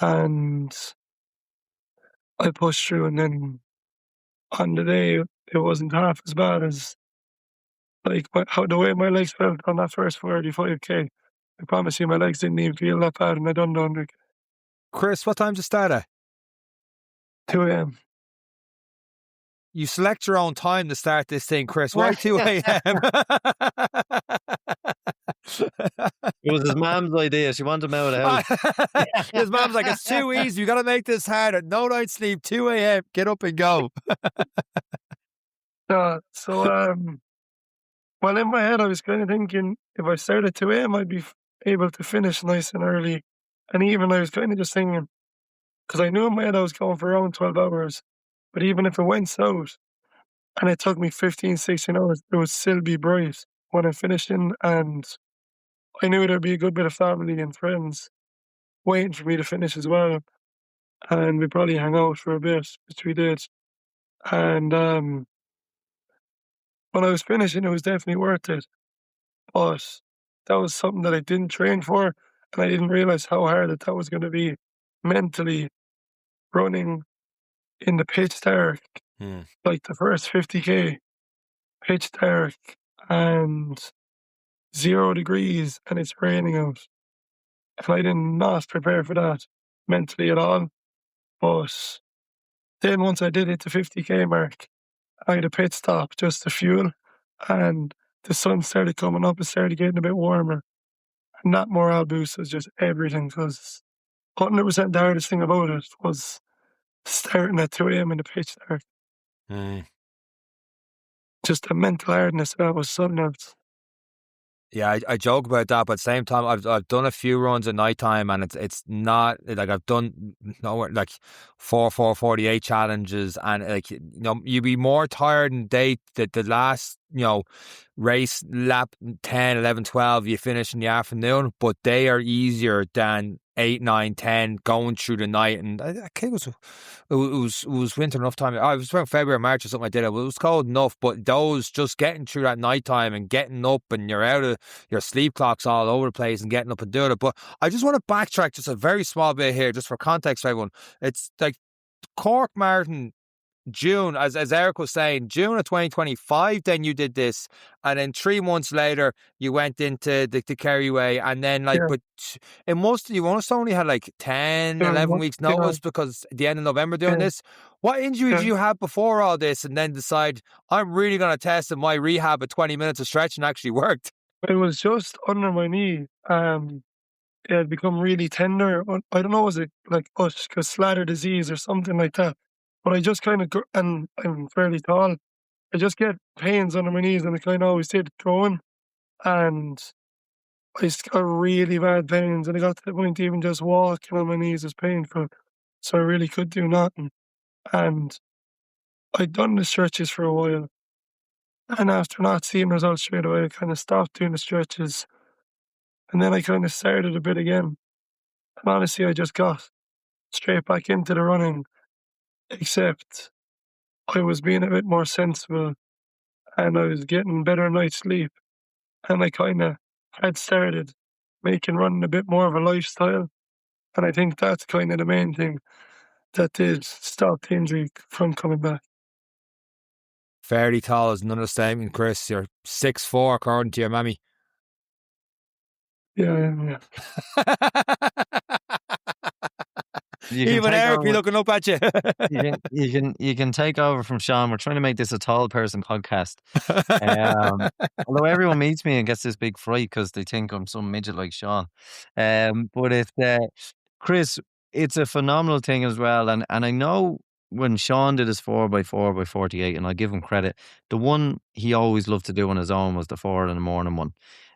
And I pushed through, and then on the day, it wasn't half as bad as Like how the way my legs felt on that first 45k, I promise you, my legs didn't even feel that bad, and I done the 100. Chris, what time did you start at? 2 a.m. You select your own time to start this thing, Chris. Why 2 a.m.? It was his mom's idea. She wanted him out of the house. His mom's like, it's too easy. You got to make this harder. No night's sleep, 2 a.m. Get up and go. Well, in my head, I was kind of thinking if I started at 2 a.m., I'd be able to finish nice and early. And even I was kind of just thinking, because I knew in my head I was going for around 12 hours, but even if it went south and it took me 15, 16 hours, it would still be bright when I'm finishing. And I knew there'd be a good bit of family and friends waiting for me to finish as well. And we probably hang out for a bit, which we did. And when I was finishing, it was definitely worth it. But that was something that I didn't train for, and I didn't realize how hard that was going to be mentally running in the pitch dark, like the first 50k, pitch dark and 0 degrees, and it's raining out. And I did not prepare for that mentally at all. But then once I did hit the 50k mark, I had a pit stop just to fuel, and the sun started coming up. It started getting a bit warmer. And that morale boost was just everything, because 100% the hardest thing about it was starting at 2 a.m. in the pitch dark. Just the mental hardness, that was something else. Yeah, I joke about that, but at the same time, I've done a few runs at night time, and it's not like I've done like 4:48 challenges, and like you'd be more tired in the last race lap 10, 11, 12 you finish in the afternoon, but they are easier than 8, 9, 10 going through the night. And I think it was winter enough time. It was around February, March or something I did it. It was cold enough, but those just getting through that night time and getting up, and you're out of your sleep clocks all over the place and getting up and doing it. But I just want to backtrack just a very small bit here, just for context for everyone. It's like Cork Marathon, June, as Eric was saying, June of 2025, then you did this, and then 3 months later you went into the Kerryway, and then but you must only had like 10, 11 weeks notice, because at the end of November doing this. What injury did you have before all this, and then decide I'm really going to test if my rehab at 20 minutes of stretching actually worked? It was just under my knee. It had become really tender. I don't know, was it like slather disease or something like that? But I just kind of, and I'm fairly tall, I just get pains under my knees, and I kind of always did throwing. And I just got really bad pains, and I got to the point even just walking on my knees was painful. So I really could do nothing. And I'd done the stretches for a while. And after not seeing results straight away, I kind of stopped doing the stretches. And then I kind of started a bit again. And honestly, I just got straight back into the running, except I was being a bit more sensible, and I was getting better night's sleep. And I kind of had started making running a bit more of a lifestyle. And I think that's kind of the main thing that did stop the injury from coming back. Fairly tall is an understatement, Chris. You're 6'4", according to your mammy. Yeah. Even Eric be looking up at you. you can take over from Sean. We're trying to make this a tall person podcast. Although everyone meets me and gets this big fright because they think I'm some midget like Sean. But Chris, it's a phenomenal thing as well. And I know when Sean did his 4x4 by 48, and I give him credit, the one he always loved to do on his own was the 4 in the morning one.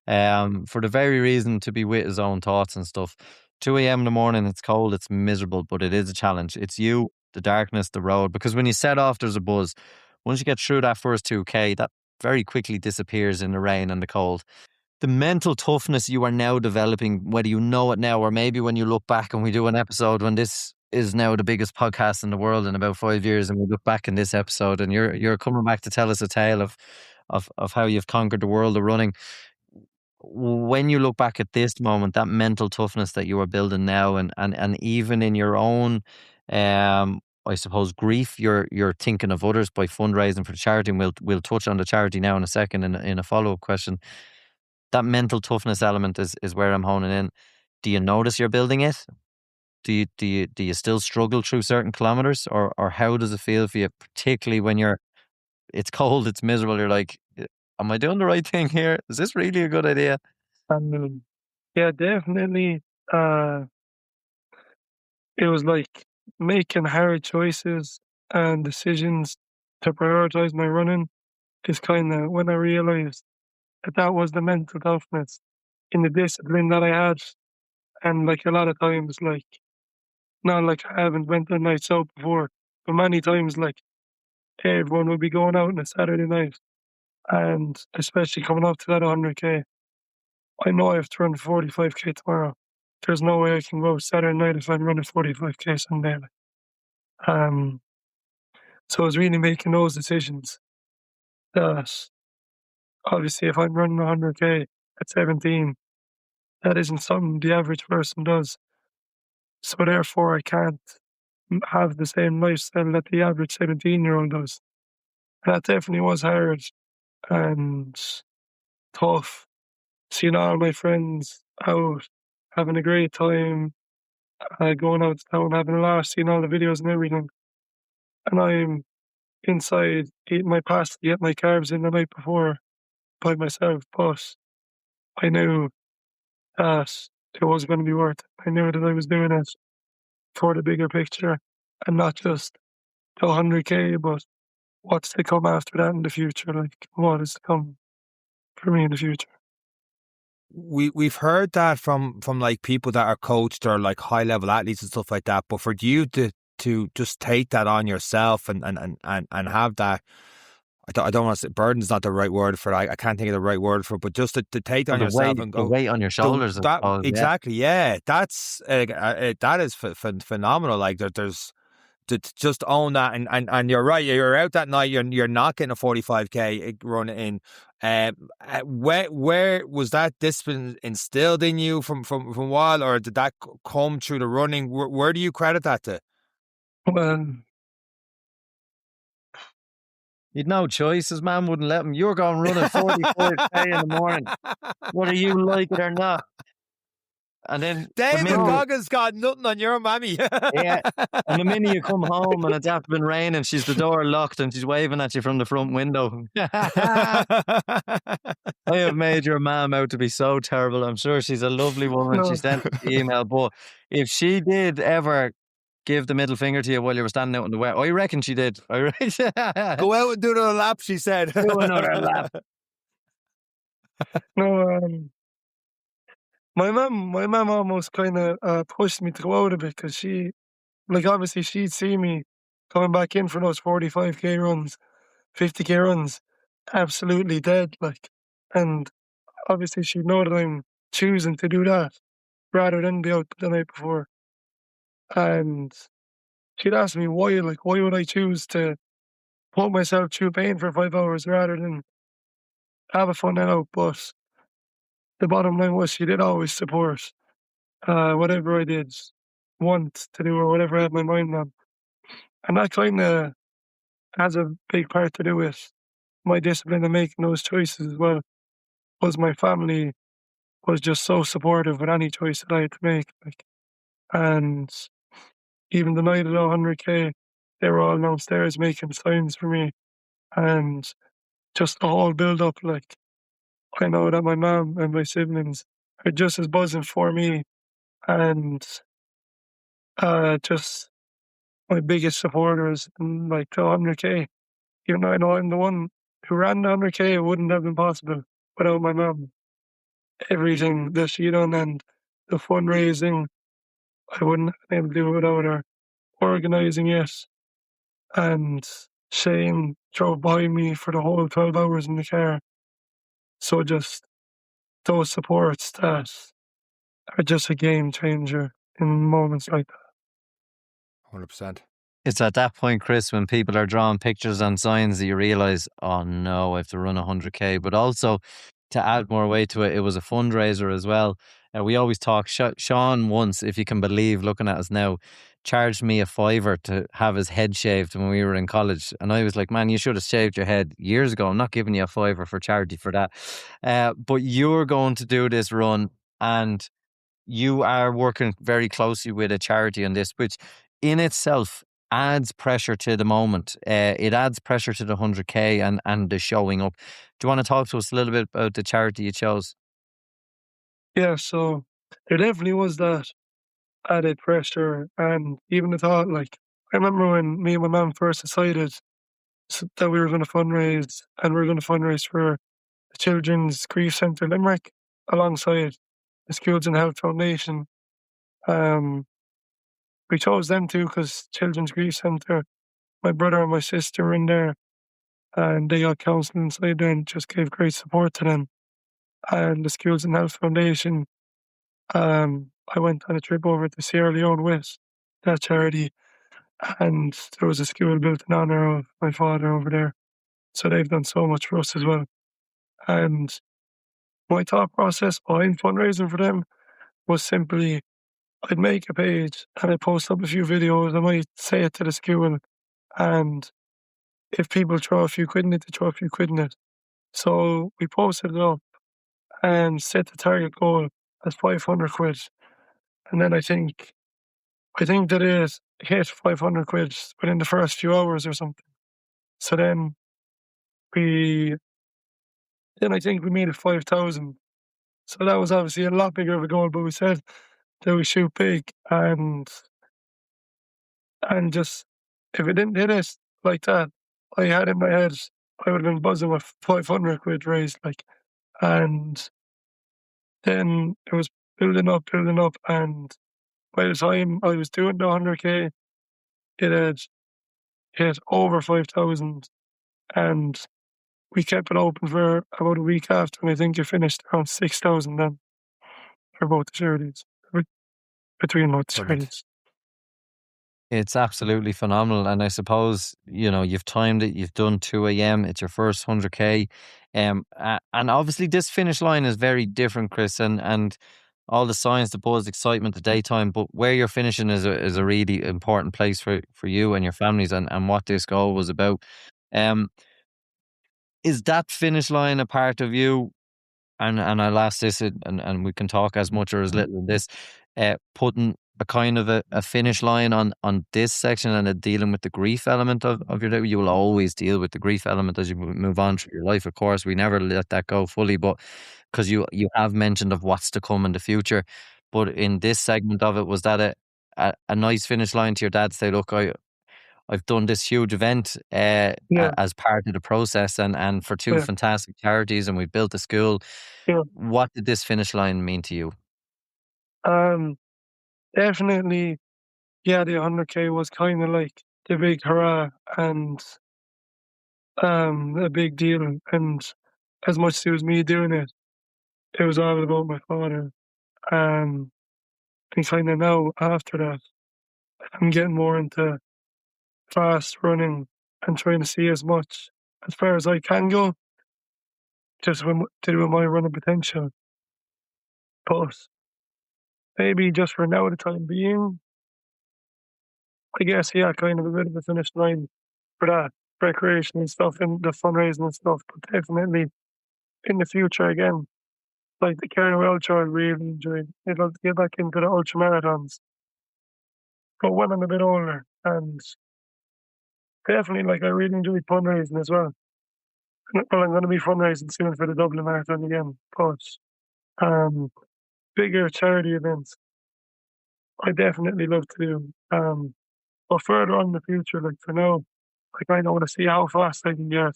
For the very reason to be with his own thoughts and stuff. 2 a.m. in the morning, it's cold, it's miserable, but it is a challenge. It's you, the darkness, the road, because when you set off, there's a buzz. Once you get through that first 2K, that very quickly disappears in the rain and the cold. The mental toughness you are now developing, whether you know it now or maybe when you look back and we do an episode when this is now the biggest podcast in the world in about 5 years, and we look back in this episode and you're coming back to tell us a tale of how you've conquered the world of running. When you look back at this moment, that mental toughness that you are building now, and even in your own I suppose, grief. You're thinking of others by fundraising for charity, and we'll touch on the charity now in a second in a follow-up question. That mental toughness element is where I'm honing in. Do you notice you're building it? Do you still struggle through certain kilometers, or how does it feel for you, particularly when it's cold, it's miserable, you're like, am I doing the right thing here? Is this really a good idea? Yeah, definitely. It was like making hard choices and decisions to prioritize my running is kind of when I realized that was the mental toughness in the discipline that I had. And like a lot of times, like, not like I haven't went on nights out before, but many times, like, everyone would be going out on a Saturday night. And especially coming up to that 100K, I know I have to run 45K tomorrow. There's no way I can go Saturday night if I'm running 45K Sunday. Um, so I was really making those decisions that obviously if I'm running 100K at 17, that isn't something the average person does. So therefore I can't have the same lifestyle that the average 17-year-old does. And that definitely was hard and tough. Seeing all my friends out, having a great time, going out to town, having a laugh, seeing all the videos and everything. And I'm inside eating my pasta, getting my carbs in the night before by myself. But I knew that it was going to be worth it. I knew that I was doing it for the bigger picture and not just the 100K, but what's to come after that in the future. Like, what is to come for me in the future. We've heard that from like people that are coached or like high level athletes and stuff like that. But for you to just take that on yourself and have that, I don't want to say burden's not the right word for it. I can't think of the right word for it, but just to take that on yourself and go, the weight on your shoulders. that exactly, yeah. That's that is phenomenal. Like there's to just own that, and you're right. You're out that night. You're not getting a 45K run in. Where was that discipline instilled in you from a while, or did that come through the running? Where do you credit that to? Well, You'd no choice. His man wouldn't let him. You're going running 44K in the morning, whether you like it or not. And then David Goggins got nothing on your mammy. Yeah. And the minute you come home and it's after been raining, she's the door locked and she's waving at you from the front window. I have made your mom out to be so terrible. I'm sure she's a lovely woman. No. She sent the email. But if she did ever give the middle finger to you while you were standing out in the wet, I reckon she did. Go out and do another lap, she said. Do another lap. No, my mum almost kind of pushed me to go out a bit because she, like, obviously she'd see me coming back in for those 45K runs, 50K runs, absolutely dead, like, and obviously she'd know that I'm choosing to do that rather than be out the night before. And she'd ask me why would I choose to put myself through pain for 5 hours rather than have a fun night out. But the bottom line was she did always support whatever I did want to do or whatever I had my mind on. And that kind of has a big part to do with my discipline and making those choices as well. Was my family was just so supportive with any choice that I had to make. Like, and even the night of the 100K, they were all downstairs making signs for me. And just the whole build up, like, I know that my mom and my siblings are just as buzzing for me, and just my biggest supporters in like the 100K. Even though I know I'm the one who ran the 100K, it wouldn't have been possible without my mom. Everything that she done and the fundraising, I wouldn't have been able to do it without her. Organising it, and Shane drove by me for the whole 12 hours in the car. So just those supports that are just a game changer in moments like that. 100%. It's at that point, Chris, when people are drawing pictures on signs that you realise, oh no, I have to run 100K. But also, to add more weight to it, it was a fundraiser as well. We always talk, Sean once, if you can believe, looking at us now, charged me a fiver to have his head shaved when we were in college. And I was like, man, you should have shaved your head years ago. I'm not giving you a fiver for charity for that. But you're going to do this run, and you are working very closely with a charity on this, which in itself adds pressure to the moment. It adds pressure to the 100K and the showing up. Do you want to talk to us a little bit about the charity you chose? Yeah, so there definitely was that added pressure, and even the thought, like, I remember when me and my mum first decided that we were going to fundraise, and we were going to fundraise for the Children's Grief Centre Limerick alongside the Schools and Health Foundation. Um, we chose them too because Children's Grief Centre, my brother and my sister were in there, and they got counselling inside there and just gave great support to them. And the Schools and Health Foundation, I went on a trip over to Sierra Leone with that charity, and there was a school built in honour of my father over there. So they've done so much for us as well. And my thought process behind fundraising for them was simply I'd make a page and I'd post up a few videos. I might say it to the school, and if people throw a few quid in it, they throw a few quid in it. So we posted it up and set the target goal as 500 quid. And then I think that it hit 500 quid within the first few hours or something. So we then I think we made it 5,000. So that was obviously a lot bigger of a goal, but we said that we shoot big, and just if it didn't hit it like that, I had in my head I would have been buzzing with 500 quid raised, like, and then it was building up, and by the time I was doing the 100K, it had hit over 5,000, and we kept it open for about a week after, and I think it finished around 6,000 then for both the charities, between both the Brilliant. charities. It's absolutely phenomenal. And I suppose, you've timed it, you've done 2 a.m., it's your first 100K. And obviously this finish line is very different, Chris, and all the signs, the buzz, excitement, the daytime, but where you're finishing is a really important place for you and your families, and what this goal was about. Um, is that finish line a part of you? And I'll ask this, and we can talk as much or as little in this, putting a kind of a finish line on this section, and dealing with the grief element of your day. You will always deal with the grief element as you move on through your life, of course. We never let that go fully, but because you have mentioned of what's to come in the future. But in this segment of it, was that a nice finish line to your dad to say, look, I've done this huge event Yeah, as part of the process, and for two yeah, fantastic charities, and we've built a school. yeah. What did this finish line mean to you? Um, Definitely, yeah, the 100K was kind of like the big hurrah and a big deal. And as much as it was me doing it, it was all about my father. Um, and kind of now after that, I'm getting more into fast running and trying to see as much as far as I can go, just to do with my running potential. But maybe just for now, the time being, I guess, yeah, kind of a bit of a finish line for that recreation and stuff and the fundraising and stuff. But definitely in the future again, like the Carnival Ultra, I really enjoyed. I'd love to get back into the ultra marathons, but when I'm a bit older, and definitely like I really enjoyed fundraising as well. Well, I'm going to be fundraising soon for the Dublin Marathon again, but um, bigger charity events, I definitely love to do. But further on in the future, like for now, I kind of want to see how fast I can get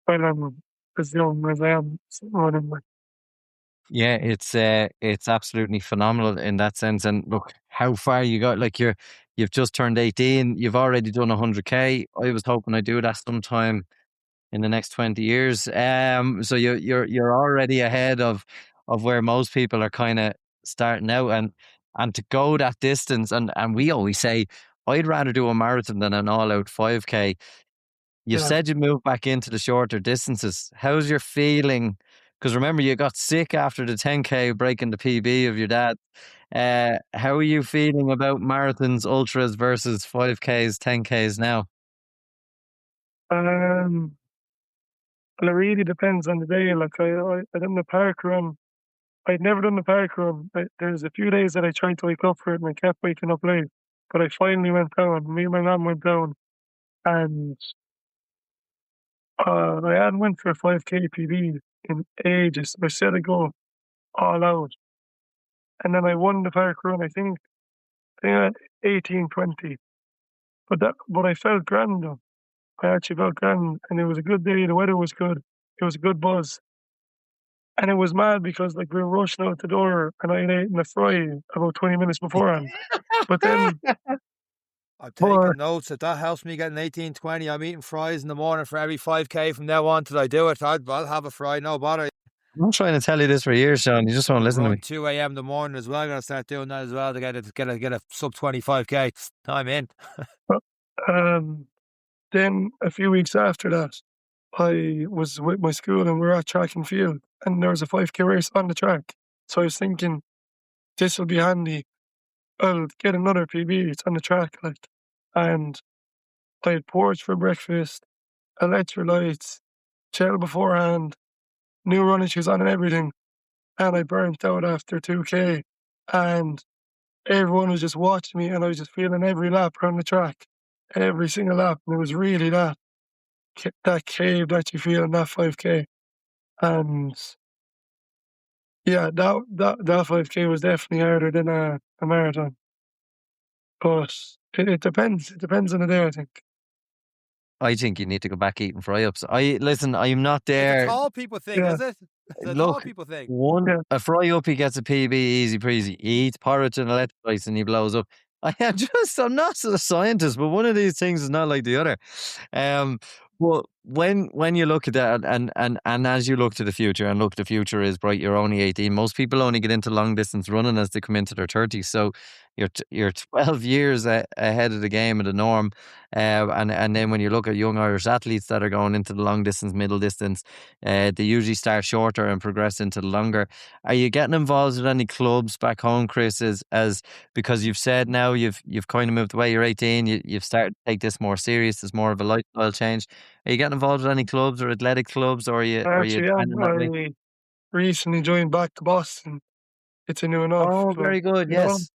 while I'm as young as I am running. Like, Yeah, it's absolutely phenomenal in that sense. And look how far you got. Like you've just turned 18. You've already done 100K. I was hoping I'd do that sometime in the next 20 years. So you're already ahead of where most people are kind of starting out, and to go that distance. And we always say I'd rather do a marathon than an all out 5K. You yeah, said you moved back into the shorter distances. How's your feeling? Because remember, you got sick after the 10K, breaking the PB of your dad. How are you feeling about marathons, ultras versus 5Ks, 10Ks now? Well, it really depends on the day. Like I done the park run. I'd never done the park run. There's a few days that I tried to wake up for it and I kept waking up late. But I finally went down. Me and my mum went down, and I hadn't went for a 5K PB in ages. I said I'd go all out, and then I won the park run. I think at 18:20. But I felt grand though. I actually felt grand, and it was a good day. The weather was good. It was a good buzz. And it was mad because like we were rushing out the door and I had eaten a fry about 20 minutes beforehand. But then I'm for taking notes. If that helps me get an 18:20, I'm eating fries in the morning for every 5K from now on till I do it. I'll have a fry, no bother. I'm trying to tell you this for years, Sean. You just won't listen to Run me. 2 a.m. in the morning as well. I'm gonna start doing that as well to get a sub 25K. I'm in. um then a few weeks after that, I was with my school and we were at track and field and there was a 5K race on the track. So I was thinking this will be handy. I'll get another PB. It's on the track, like, and I had porridge for breakfast, electrolytes, gel beforehand, new running shoes on and everything. And I burnt out after 2K, and everyone was just watching me, and I was just feeling every lap around the track, every single lap, and it was really that cave that you feel in that 5K, and yeah, that 5K was definitely harder than a marathon, but it depends. It depends on the day, I think. I think you need to go back eating fry-ups. Listen, I'm not It's a there. tall people thing, Yeah. is it? It's a tall Look, people thing. Yeah. a fry-up, he gets a PB easy breezy. He eats porridge and electrolytes and he blows up. I'm not a scientist, but one of these things is not like the other. Well, when you look at that and as you look to the future, and look, the future is bright. You're only 18. Most people only get into long distance running as they come into their 30s. So you're 12 years ahead of the game and the norm. And then when you look at young Irish athletes that are going into the long distance, middle distance, they usually start shorter and progress into the longer. Are you getting involved with any clubs back home, Chris? As because you've said now you've kind of moved away. You're 18. You've started to take this more serious. There's more of a lifestyle change. Are you getting involved with any clubs or athletic clubs, or are you Actually, trending that way? I recently joined back to Boston. It's a new enough Oh, club, very good. you know? Yes.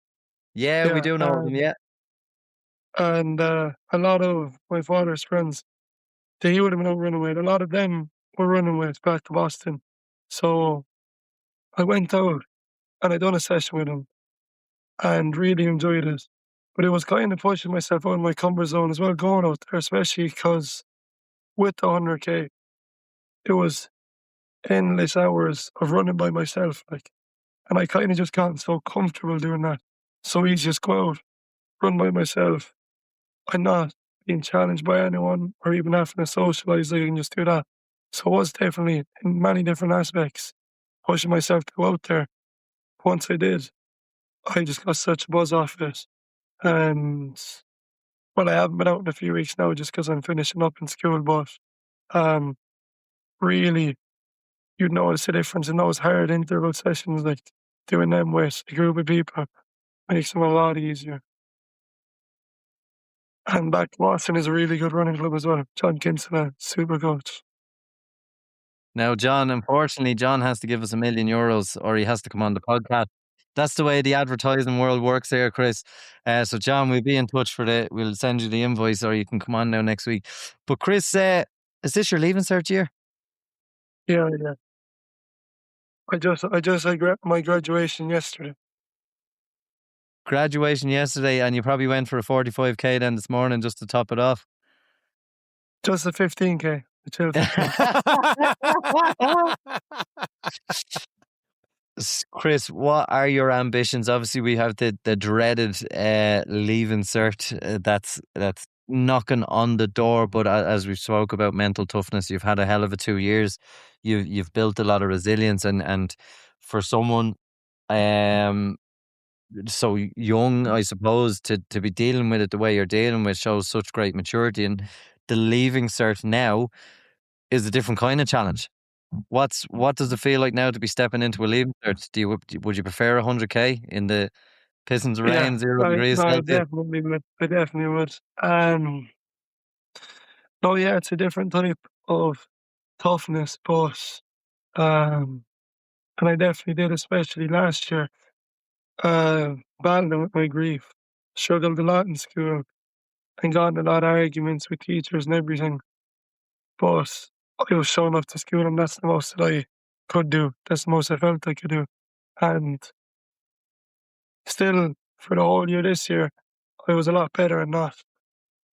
Yeah, we Yeah, do know them. Yeah. and a lot of my father's friends, they would have been out running with. A lot of them were running with back to Boston. So I went out and I done a session with them and really enjoyed it. But it was kind of pushing myself out of my comfort zone as well, going out there, especially because with the 100K, it was endless hours of running by myself, like, and I kind of just gotten so comfortable doing that. So easy just go out, run by myself. I'm not being challenged by anyone or even having to socialize. I can just do that. So it was definitely in many different aspects pushing myself to go out there. Once I did, I just got such a buzz off it. And well, I haven't been out in a few weeks now just because I'm finishing up in school, but um, really, you'd notice the difference in those hard interval sessions, like doing them with a group of people makes them a lot easier. And back to Boston is a really good running club as well. John Kinson, a super coach. Now, John, unfortunately, John has to give us €1,000,000 or he has to come on the podcast. That's the way the advertising world works here, Chris. So, John, we'll be in touch we'll send you the invoice or you can come on now next week. But, Chris, is this your leaving cert year? Yeah, yeah. I my graduation yesterday. Graduation yesterday, and you probably went for a 45K then this morning just to top it off. Just a 15K. The chill 15K. Chris, what are your ambitions? Obviously, we have the dreaded leaving cert that's knocking on the door. But as we spoke about mental toughness, you've had a hell of a 2 years. You've built a lot of resilience, and for someone so young, I suppose, to be dealing with it the way you're dealing with shows such great maturity. And the leaving cert now is a different kind of challenge. What does it feel like now to be stepping into a leaving cert? Would you prefer 100k in the pissing the Yeah, rain, 0 degrees I Celsius? definitely would. I definitely would. No, yeah, it's a different type of toughness, but um, and I definitely did, especially last year. Battling with my grief, struggled a lot in school, and got in a lot of arguments with teachers and everything. But I was showing up to school, and that's the most that I could do. That's the most I felt I could do. And still, for the whole year this year, I was a lot better and not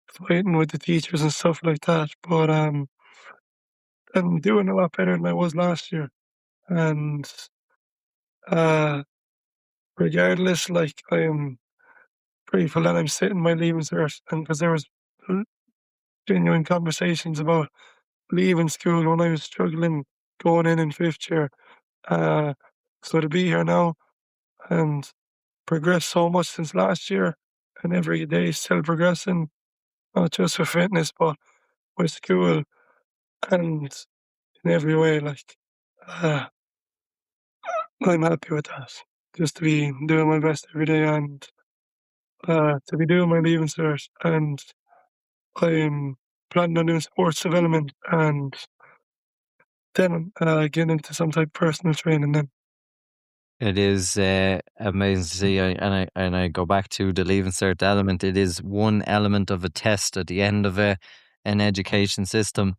fighting with the teachers and stuff like that. But I'm doing a lot better than I was last year. And uh, regardless, like I am grateful that I'm sitting my leaving cert, and because there was l- genuine conversations about leaving school when I was struggling going in fifth year. Uh, so to be here now and progress so much since last year, and every day still progressing, not just with fitness but with school and in every way. Like uh, I'm happy with that. Just to be doing my best every day and to be doing my leaving cert, and I'm planning on doing sports development and then getting into some type of personal training then. It is amazing to see, and I go back to the leaving cert element. It is one element of a test at the end of an education system,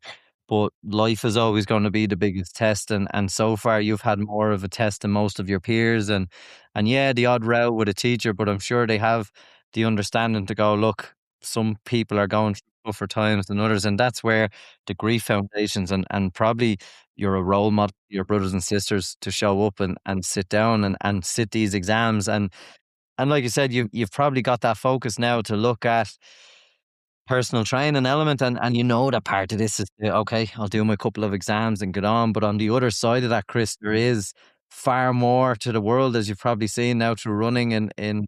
but life is always going to be the biggest test. And so far, you've had more of a test than most of your peers, and yeah, the odd row with a teacher, but I'm sure they have the understanding to go, look, some people are going through tougher times than others, and that's where the grief foundations and probably you're a role model for your brothers and sisters to show up and sit down and sit these exams, and like you said, you've probably got that focus now to look at personal training element, and you know that part of this is okay, I'll do my couple of exams and get on. But on the other side of that, Chris, there is far more to the world, as you've probably seen now through running in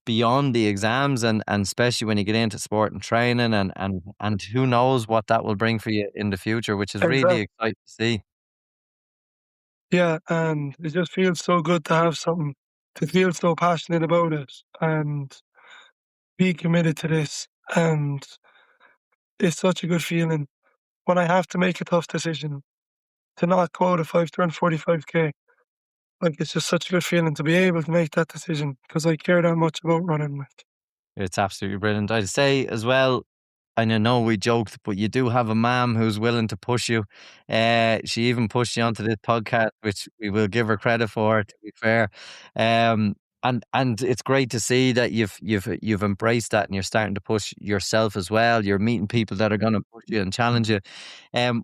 beyond the exams, and especially when you get into sport and training, and who knows what that will bring for you in the future, which is really Exactly. exciting to see. Yeah, and it just feels so good to have something, to feel so passionate about it and be committed to this. And it's such a good feeling when I have to make a tough decision to not go out at 5 to run 45k. Like it's just such a good feeling to be able to make that decision because I care that much about running. Like, It's absolutely brilliant. I'd say as well, and I know we joked, but you do have a mom who's willing to push you. She even pushed you onto this podcast, which we will give her credit for, to be fair. Um, and it's great to see that you've embraced that and you're starting to push yourself as well. You're meeting people that are going to push you and challenge you.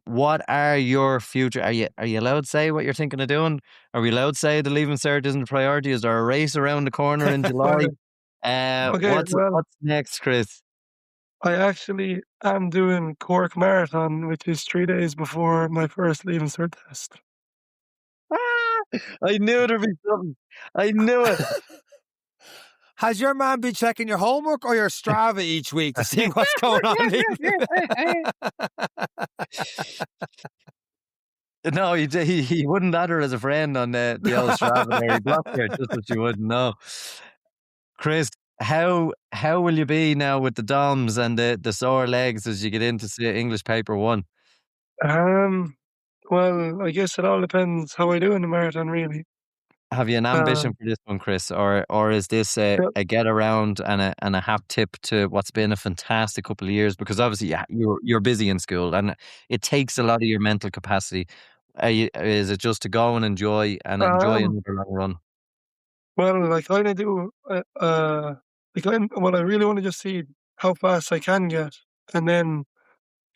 What are your future? Are you allowed to say what you're thinking of doing? Are we allowed to say the leaving cert isn't a priority? Is there a race around the corner in July? uh, okay, well, What's next, Chris? I actually am doing Cork Marathon, which is 3 days before my first leaving cert test. I knew there'd be something. I knew it. Has your man been checking your homework or your Strava each week to see what's going on? No, he wouldn't add her as a friend on the old Strava there. He blocked her just so she wouldn't know. Chris, how will you be now with the DOMs and the sore legs as you get into English paper one? Um, well, I guess it all depends how I do in the marathon, really. Have you an ambition Um, for this one, Chris, or is this yeah, a get around and a hat tip to what's been a fantastic couple of years? Because obviously, yeah, you're busy in school, and it takes a lot of your mental capacity. Is it just to go and enjoy um, another long run? well, I kind of do. Well, I really want to just see how fast I can get, and then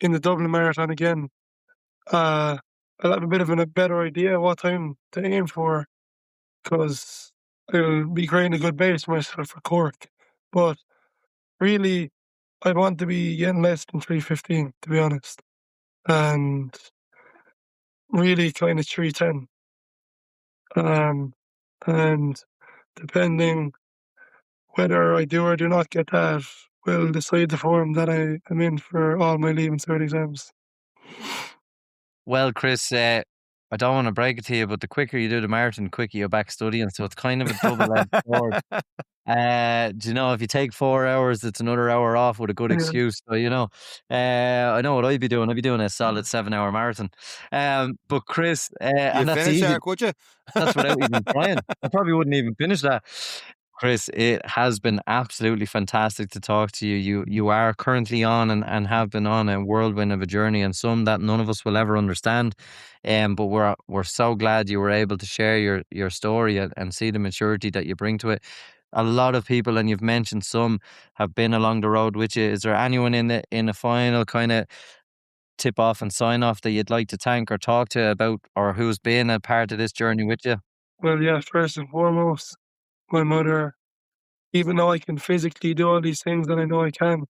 in the Dublin Marathon again, uh, I'll have a bit of a better idea what time to aim for, because I'll be creating a good base for myself for Cork. But really, I want to be getting less than 3:15, to be honest, and really kind of 3:10. Um, and depending whether I do or do not get that will decide the form that I am in for all my leaving cert exams. Well, Chris, I don't want to break it to you, but the quicker you do the marathon, the quicker you're back studying. So it's kind of a double-edged sword. Do you know, if you take 4 hours, it's another hour off with a good Yeah. excuse. So, you know, I know what I'd be doing. I'd be doing a solid 7-hour marathon. But Chris, You and that's finish, easy. Eric, would you? That's without even trying. I probably wouldn't even finish that. Chris, it has been absolutely fantastic to talk to you. You are currently on and have been on a whirlwind of a journey, and some that none of us will ever understand. But we're so glad you were able to share your story and see the maturity that you bring to it. A lot of people, and you've mentioned some, have been along the road with you. Is there anyone in the final kind of tip off and sign off that you'd like to thank or talk to about, or who's been a part of this journey with you? Well, yeah, first and foremost, my mother. Even though I can physically do all these things that I know I can,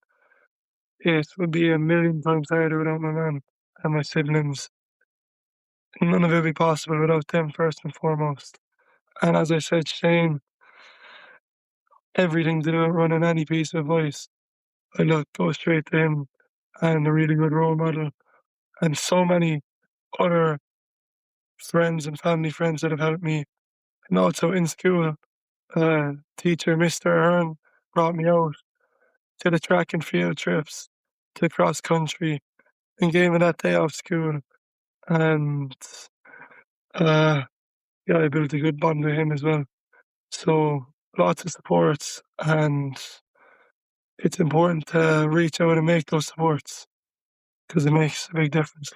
it would be a million times harder without my mum and my siblings. None of it would be possible without them, first and foremost. And as I said, Shane, everything to do with running any piece of advice, I look, go straight to him, and a really good role model. And so many other friends and family friends that have helped me. And also in school, teacher Mr. Ahern brought me out to the track and field trips, to cross country, and gave me that day off school. And yeah, I built a good bond with him as well. So lots of supports, and it's important to reach out and make those supports because it makes a big difference.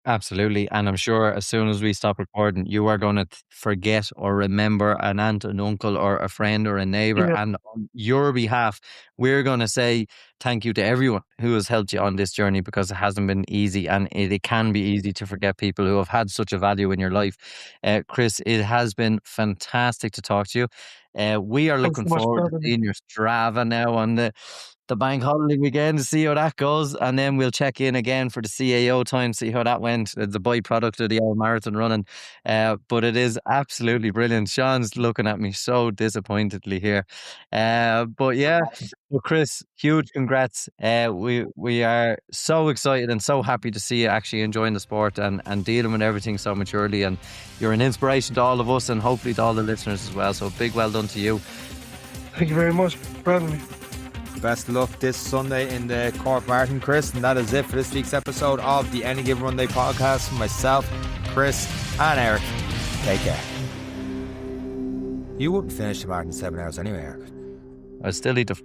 Absolutely. And I'm sure as soon as we stop recording, you are going to forget or remember an aunt, an uncle, or a friend or a neighbor. Yeah. And on your behalf, we're going to say thank you to everyone who has helped you on this journey, because it hasn't been easy, and it can be easy to forget people who have had such a value in your life. Chris, it has been fantastic to talk to you. We are Thanks looking so much for forward to having me. seeing your Strava now on the bank holiday weekend to see how that goes, and then we'll check in again for the CAO time, see how that went. It's a byproduct of the old marathon running, but it is absolutely brilliant. Sean's looking at me so disappointedly here, but yeah. Well, Chris, huge congrats. We are so excited and so happy to see you actually enjoying the sport and dealing with everything so maturely, and you're an inspiration to all of us and hopefully to all the listeners as well. So big well done to you. Thank you very much for having me. Best of luck this Sunday in the Cork Marathon, Chris. And that is it for this week's episode of the Any Given Run Day podcast from myself, Chris, and Eric. Take care. You wouldn't finish the marathon in 7 hours anyway, Eric. I still need to